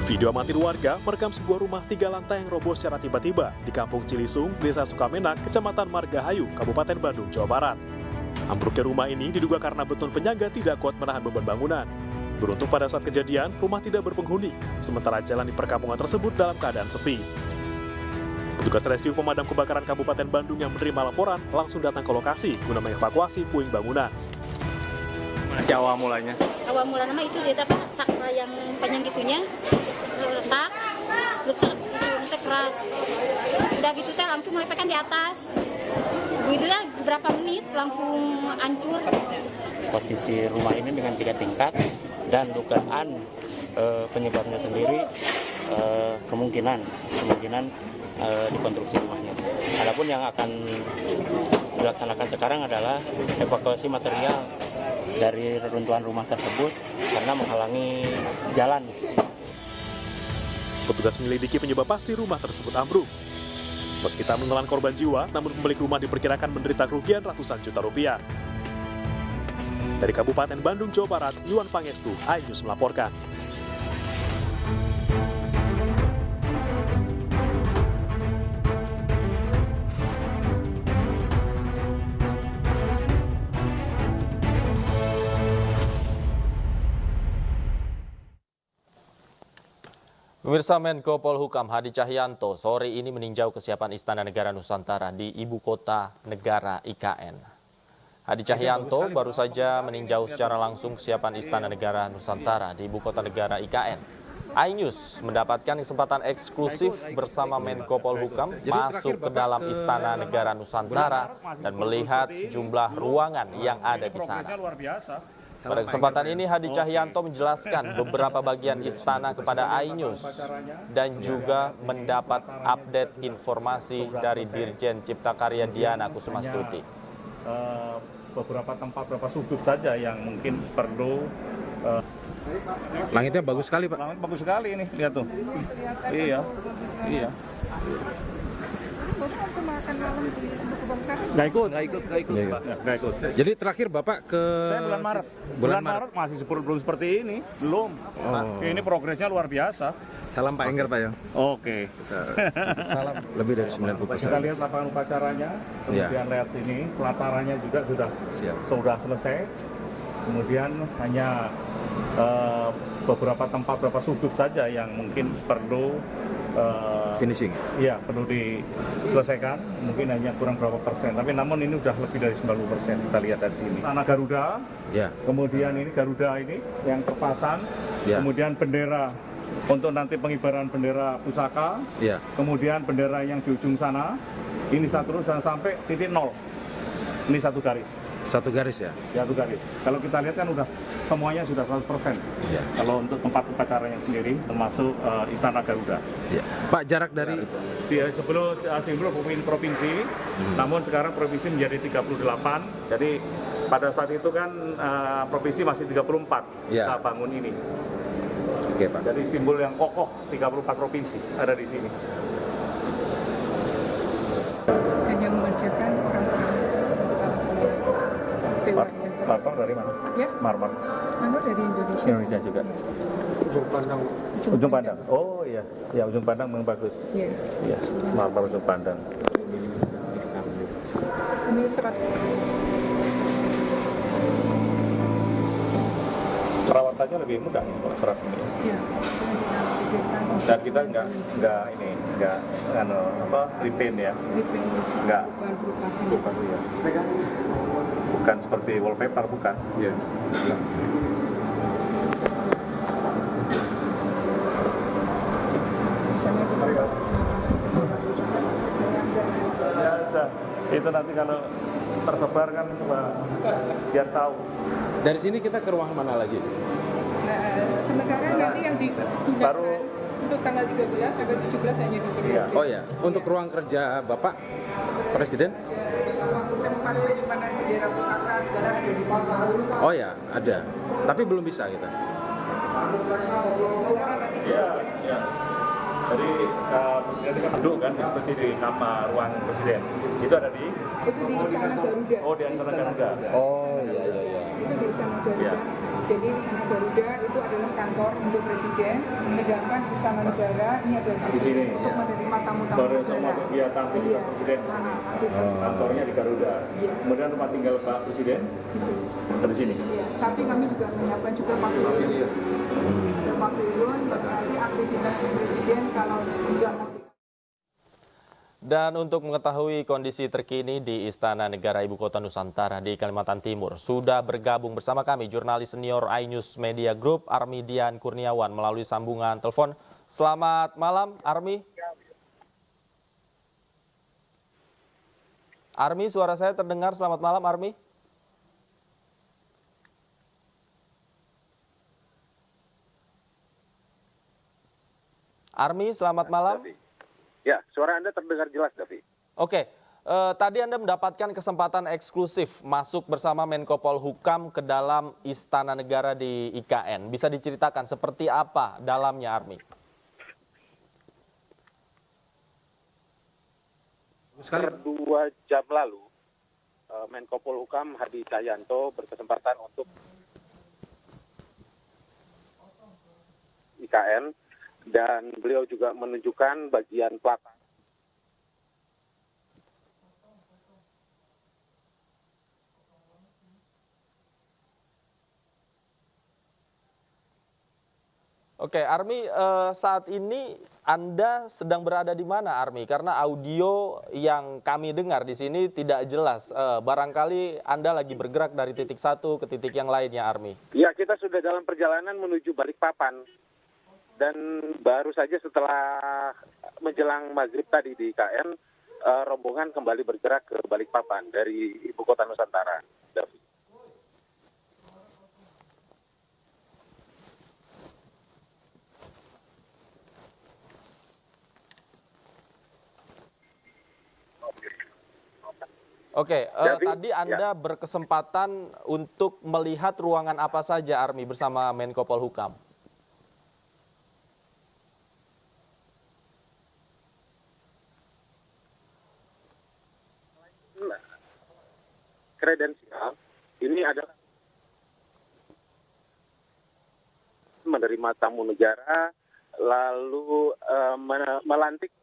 Video amatir warga merekam sebuah rumah 3 lantai yang roboh secara tiba-tiba di Kampung Cilisung, Desa Sukamenak, Kecamatan Margahayu, Kabupaten Bandung, Jawa Barat. Ambruknya rumah ini diduga karena beton penyangga tidak kuat menahan beban bangunan. Beruntung pada saat kejadian, rumah tidak berpenghuni, sementara jalan di perkampungan tersebut dalam keadaan sepi. Petugas rescue pemadam kebakaran Kabupaten Bandung yang menerima laporan langsung datang ke lokasi guna mengevakuasi puing bangunan. Awal mulanya? Awal mulanya itu dia dapat sakra yang panjang gitunya, retak keras. Udah gitu teh langsung melepaskan di atas. Begitu ya berapa menit langsung hancur. Posisi rumah ini dengan 3 tingkat dan dugaan penyebabnya sendiri kemungkinan dikonstruksi rumahnya. Adapun yang akan dilaksanakan sekarang adalah evakuasi material dari reruntuhan rumah tersebut karena menghalangi jalan. Petugas menyelidiki penyebab pasti rumah tersebut ambruk. Meski tak menelan korban jiwa, namun pemilik rumah diperkirakan menderita kerugian ratusan juta rupiah. Dari Kabupaten Bandung, Jawa Barat, Yuan Pangestu, iNews melaporkan. Pemirsa, Menko Polhukam Hadi Cahyanto sore ini meninjau kesiapan Istana Negara Nusantara di Ibu Kota Negara IKN. Hadi Cahyanto baru saja meninjau secara langsung kesiapan Istana Negara Nusantara di Ibu Kota Negara IKN. iNews mendapatkan kesempatan eksklusif bersama Menko Polhukam masuk ke dalam Istana Negara Nusantara dan melihat sejumlah ruangan yang ada di sana. Pada kesempatan ini Hadi Cahyanto menjelaskan beberapa bagian istana kepada iNews dan juga mendapat update informasi dari Dirjen Cipta Karya Diana Kusumastuti. Beberapa tempat, beberapa sudut saja yang mungkin perlu. Langitnya bagus sekali, Pak. Langit bagus sekali ini, lihat tuh. Iya. Nggak ikut. Jadi terakhir Bapak ke... Saya bulan Maret. Bulan Maret masih belum seperti ini, belum. Ini progresnya luar biasa. Salam Pak Enggar, Pak ya. Oke. Salam. Lebih dari 90%. Kita lihat lapangan upacaranya, kemudian lihat ini pelatarannya juga sudah selesai. Kemudian hanya beberapa tempat, beberapa sudut saja yang mungkin perlu finishing. Iya, perlu diselesaikan. Mungkin hanya kurang berapa persen. Tapi namun ini udah lebih dari 90%. Kita lihat dari sini. Tanah Garuda. Ya. Kemudian ini Garuda ini yang terpasang. Ya. Kemudian bendera untuk nanti pengibaran bendera pusaka. Ya. Kemudian bendera yang di ujung sana. Ini satu terus sampai titik 0. Ini satu garis. Satu garis ya? Satu garis. Kalau kita lihat kan udah semuanya sudah 100%. Ya. Kalau untuk tempat upacaranya sendiri, termasuk Istana Garuda. Ya. Pak, jarak dari sebelum provinsi, namun sekarang provinsi menjadi 38. Jadi pada saat itu kan provinsi masih 34 ya. kita bangun ini. Oke, Pak. Jadi simbol yang kokoh 34 provinsi ada di sini. Dan yang mengerjakan orang-orang Marmar dari mana? Ya. Marmar. Manur dari Indonesia. Indonesia juga. Ujung Pandang. Ujung Pandang. Oh iya, ya Ujung Pandang memang bagus. Iya. Iya. Marmar Ujung Pandang. Ini serat. Perawatannya lebih mudah nih kalau serat ini. Iya. Dan kita nggak repaint ya. Repaint. Nggak. Bukan ya. Bukan seperti wallpaper, bukan? Iya. Ya, itu nanti kalau tersebar kan biar tahu. Dari sini kita ke ruangan mana lagi? Sementara nanti yang digunakan untuk tanggal 13 sampai 17 hanya di sini. Oh ya, untuk ruang kerja Bapak Presiden? Tempat penyimpanan bendera pusaka segala ada di sini. Oh ya, ada. Tapi belum bisa kita. Iya, iya. Jadi presiden kan duduk kan seperti di kamar ruang presiden. Itu ada di? Itu di Istana Garuda. Oh, di Istana Garuda. Oh iya iya iya. Itu di Istana Garuda. Ya. Jadi Istana Garuda itu adalah kantor untuk presiden, sedangkan Istana Negara ini ada di sini untuk menerima tamu-tamu negara. Semua kegiatan presiden. Kantornya di Garuda. Ya. Kemudian tempat tinggal Pak Presiden di sini. Di sini. Ya. Tapi kami juga menyiapkan juga pavilion. Pavilion berarti aktivitas presiden kalau enggak mau. Dan untuk mengetahui kondisi terkini di Istana Negara Ibu Kota Nusantara di Kalimantan Timur, sudah bergabung bersama kami jurnalis senior iNews Media Group Armi Dian Kurniawan melalui sambungan telepon. Selamat malam, Armi. Armi, suara saya terdengar. Selamat malam, Armi. Armi, selamat malam. Ya, suara Anda terdengar jelas, Davi. Oke, tadi Anda mendapatkan kesempatan eksklusif masuk bersama Menko Polhukam ke dalam Istana Negara di IKN. Bisa diceritakan seperti apa dalamnya, Armi? Sekitar 2 jam lalu, Menko Polhukam Hadi Cahyanto berkesempatan untuk IKN. Dan beliau juga menunjukkan bagian pelataran. Oke, Armi, saat ini Anda sedang berada di mana, Armi? Karena audio yang kami dengar di sini tidak jelas. Barangkali Anda lagi bergerak dari titik satu ke titik yang lainnya, Armi. Ya, kita sudah dalam perjalanan menuju Balikpapan. Dan baru saja setelah menjelang maghrib tadi di IKN, rombongan kembali bergerak ke Balikpapan dari Ibu Kota Nusantara. Oke, tadi Anda berkesempatan untuk melihat ruangan apa saja, Armi, bersama Menko Polhukam? Kredensial ini adalah menerima tamu negara, lalu melantik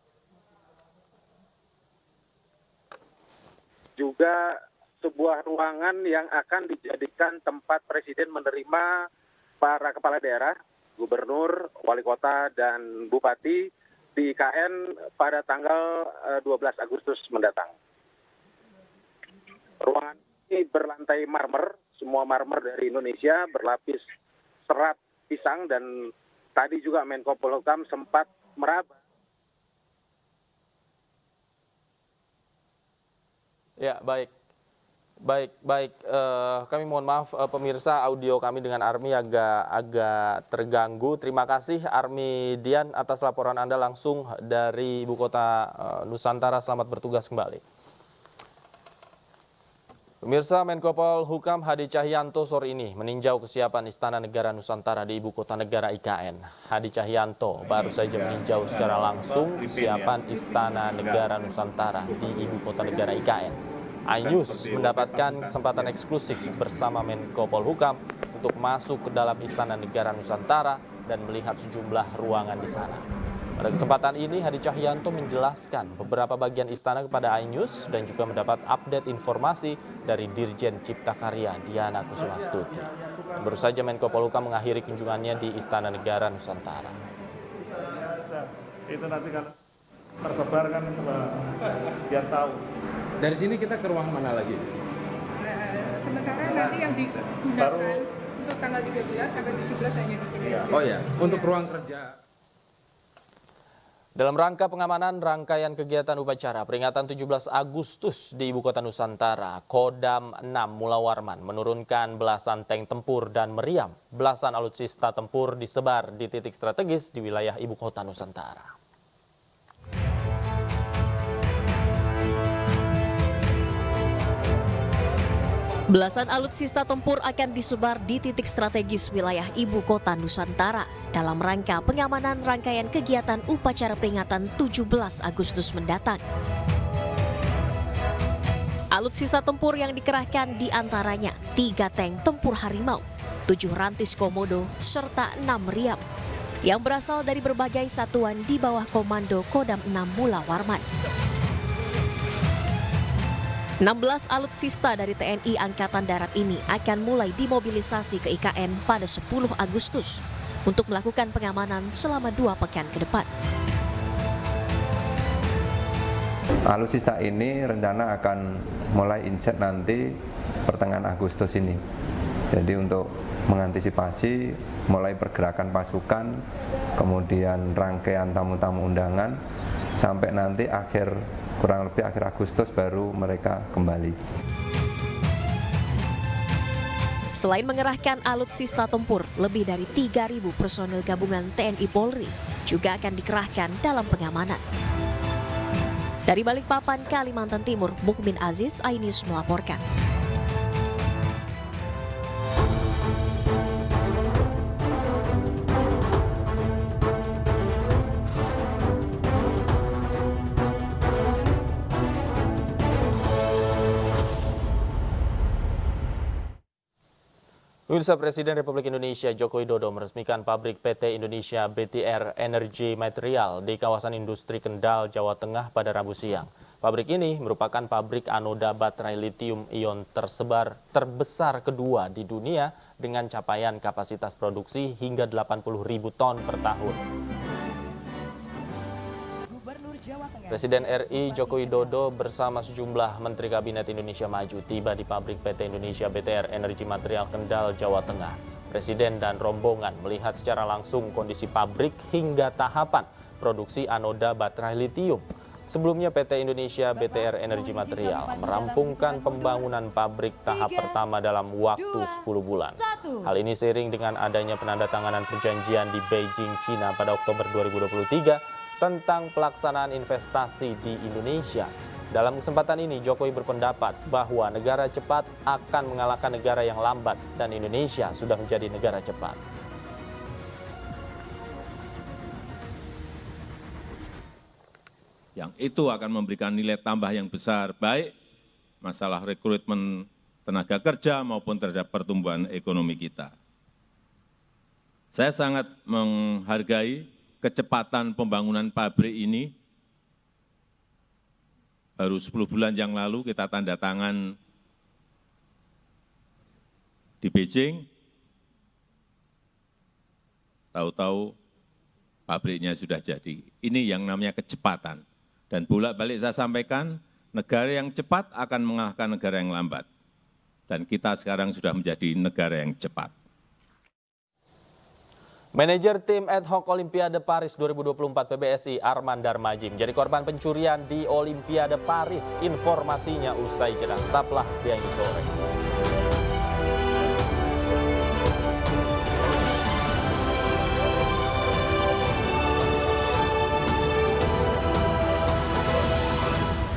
juga sebuah ruangan yang akan dijadikan tempat presiden menerima para kepala daerah, gubernur, wali kota, dan bupati di IKN pada tanggal 12 Agustus mendatang. Ruangan ini berlantai marmer, semua marmer dari Indonesia, berlapis serat pisang, dan tadi juga Menko Polhukam sempat meraba. Ya, baik. Kami mohon maaf pemirsa, audio kami dengan Army agak terganggu. Terima kasih Army Dian atas laporan Anda langsung dari Ibu Kota Nusantara. Selamat bertugas kembali. Pemirsa, Menko Polhukam Hadi Cahyanto sore ini meninjau kesiapan Istana Negara Nusantara di Ibu Kota Negara IKN. Hadi Cahyanto baru saja meninjau secara langsung kesiapan Istana Negara Nusantara di Ibu Kota Negara IKN. iNews mendapatkan kesempatan eksklusif bersama Menko Polhukam untuk masuk ke dalam Istana Negara Nusantara dan melihat sejumlah ruangan di sana. Pada kesempatan ini, Hadi Cahyanto menjelaskan beberapa bagian istana kepada iNews dan juga mendapat update informasi dari Dirjen Cipta Karya Diana Kussumastuti. Baru saja Menko Polhukam mengakhiri kunjungannya di Istana Negara Nusantara. Itu nanti kan tersebar kan biar tahu. Dari sini kita ke ruang mana lagi? Sementara nanti yang digunakan untuk tanggal 13 sampai 17 hanya di sini. Oh ya, untuk ruang kerja. Dalam rangka pengamanan rangkaian kegiatan upacara peringatan 17 Agustus di Ibu Kota Nusantara, Kodam 6 Mula Warman menurunkan belasan tank tempur dan meriam. Belasan alutsista tempur disebar di titik strategis di wilayah Ibu Kota Nusantara. Belasan alutsista tempur akan disebar di titik strategis wilayah Ibu Kota Nusantara dalam rangka pengamanan rangkaian kegiatan upacara peringatan 17 Agustus mendatang. Alutsista tempur yang dikerahkan diantaranya 3 tank tempur Harimau, 7 rantis Komodo, serta 6 meriam yang berasal dari berbagai satuan di bawah komando Kodam 6 Mula Warman. 16 alutsista dari TNI Angkatan Darat ini akan mulai dimobilisasi ke IKN pada 10 Agustus untuk melakukan pengamanan selama 2 pekan ke depan. Alutsista ini rencana akan mulai inset nanti pertengahan Agustus ini. Jadi untuk mengantisipasi mulai pergerakan pasukan, kemudian rangkaian tamu-tamu undangan, sampai nanti kurang lebih akhir Agustus baru mereka kembali. Selain mengerahkan alutsista tempur, lebih dari 3.000 personil gabungan TNI Polri juga akan dikerahkan dalam pengamanan. Dari Balikpapan, Kalimantan Timur, Mukmin Aziz, iNews melaporkan. Pemirsa, Presiden Republik Indonesia Joko Widodo meresmikan pabrik PT Indonesia BTR Energy Material di kawasan industri Kendal, Jawa Tengah pada Rabu siang. Pabrik ini merupakan pabrik anoda baterai lithium-ion terbesar kedua di dunia dengan capaian kapasitas produksi hingga 80.000 ton per tahun. Presiden RI Joko Widodo bersama sejumlah Menteri Kabinet Indonesia Maju tiba di pabrik PT Indonesia BTR Energy Material Kendal, Jawa Tengah. Presiden dan rombongan melihat secara langsung kondisi pabrik hingga tahapan produksi anoda baterai litium. Sebelumnya PT Indonesia BTR Energy Material merampungkan pembangunan pabrik tahap pertama dalam waktu 10 bulan. Hal ini seiring dengan adanya penandatanganan perjanjian di Beijing, China pada Oktober 2023 tentang pelaksanaan investasi di Indonesia. Dalam kesempatan ini, Jokowi berpendapat bahwa negara cepat akan mengalahkan negara yang lambat dan Indonesia sudah menjadi negara cepat. Yang itu akan memberikan nilai tambah yang besar, baik masalah rekrutmen tenaga kerja maupun terhadap pertumbuhan ekonomi kita. Saya sangat menghargai kecepatan pembangunan pabrik ini. Baru 10 bulan yang lalu kita tanda tangan di Beijing. Tahu-tahu pabriknya sudah jadi. Ini yang namanya kecepatan. Dan bolak-balik saya sampaikan, negara yang cepat akan mengalahkan negara yang lambat. Dan kita sekarang sudah menjadi negara yang cepat. Manajer tim ad hoc Olimpiade Paris 2024 PBSI Arman Darmaji menjadi korban pencurian di Olimpiade Paris. Informasinya usai jeda. Tetaplah di Sore.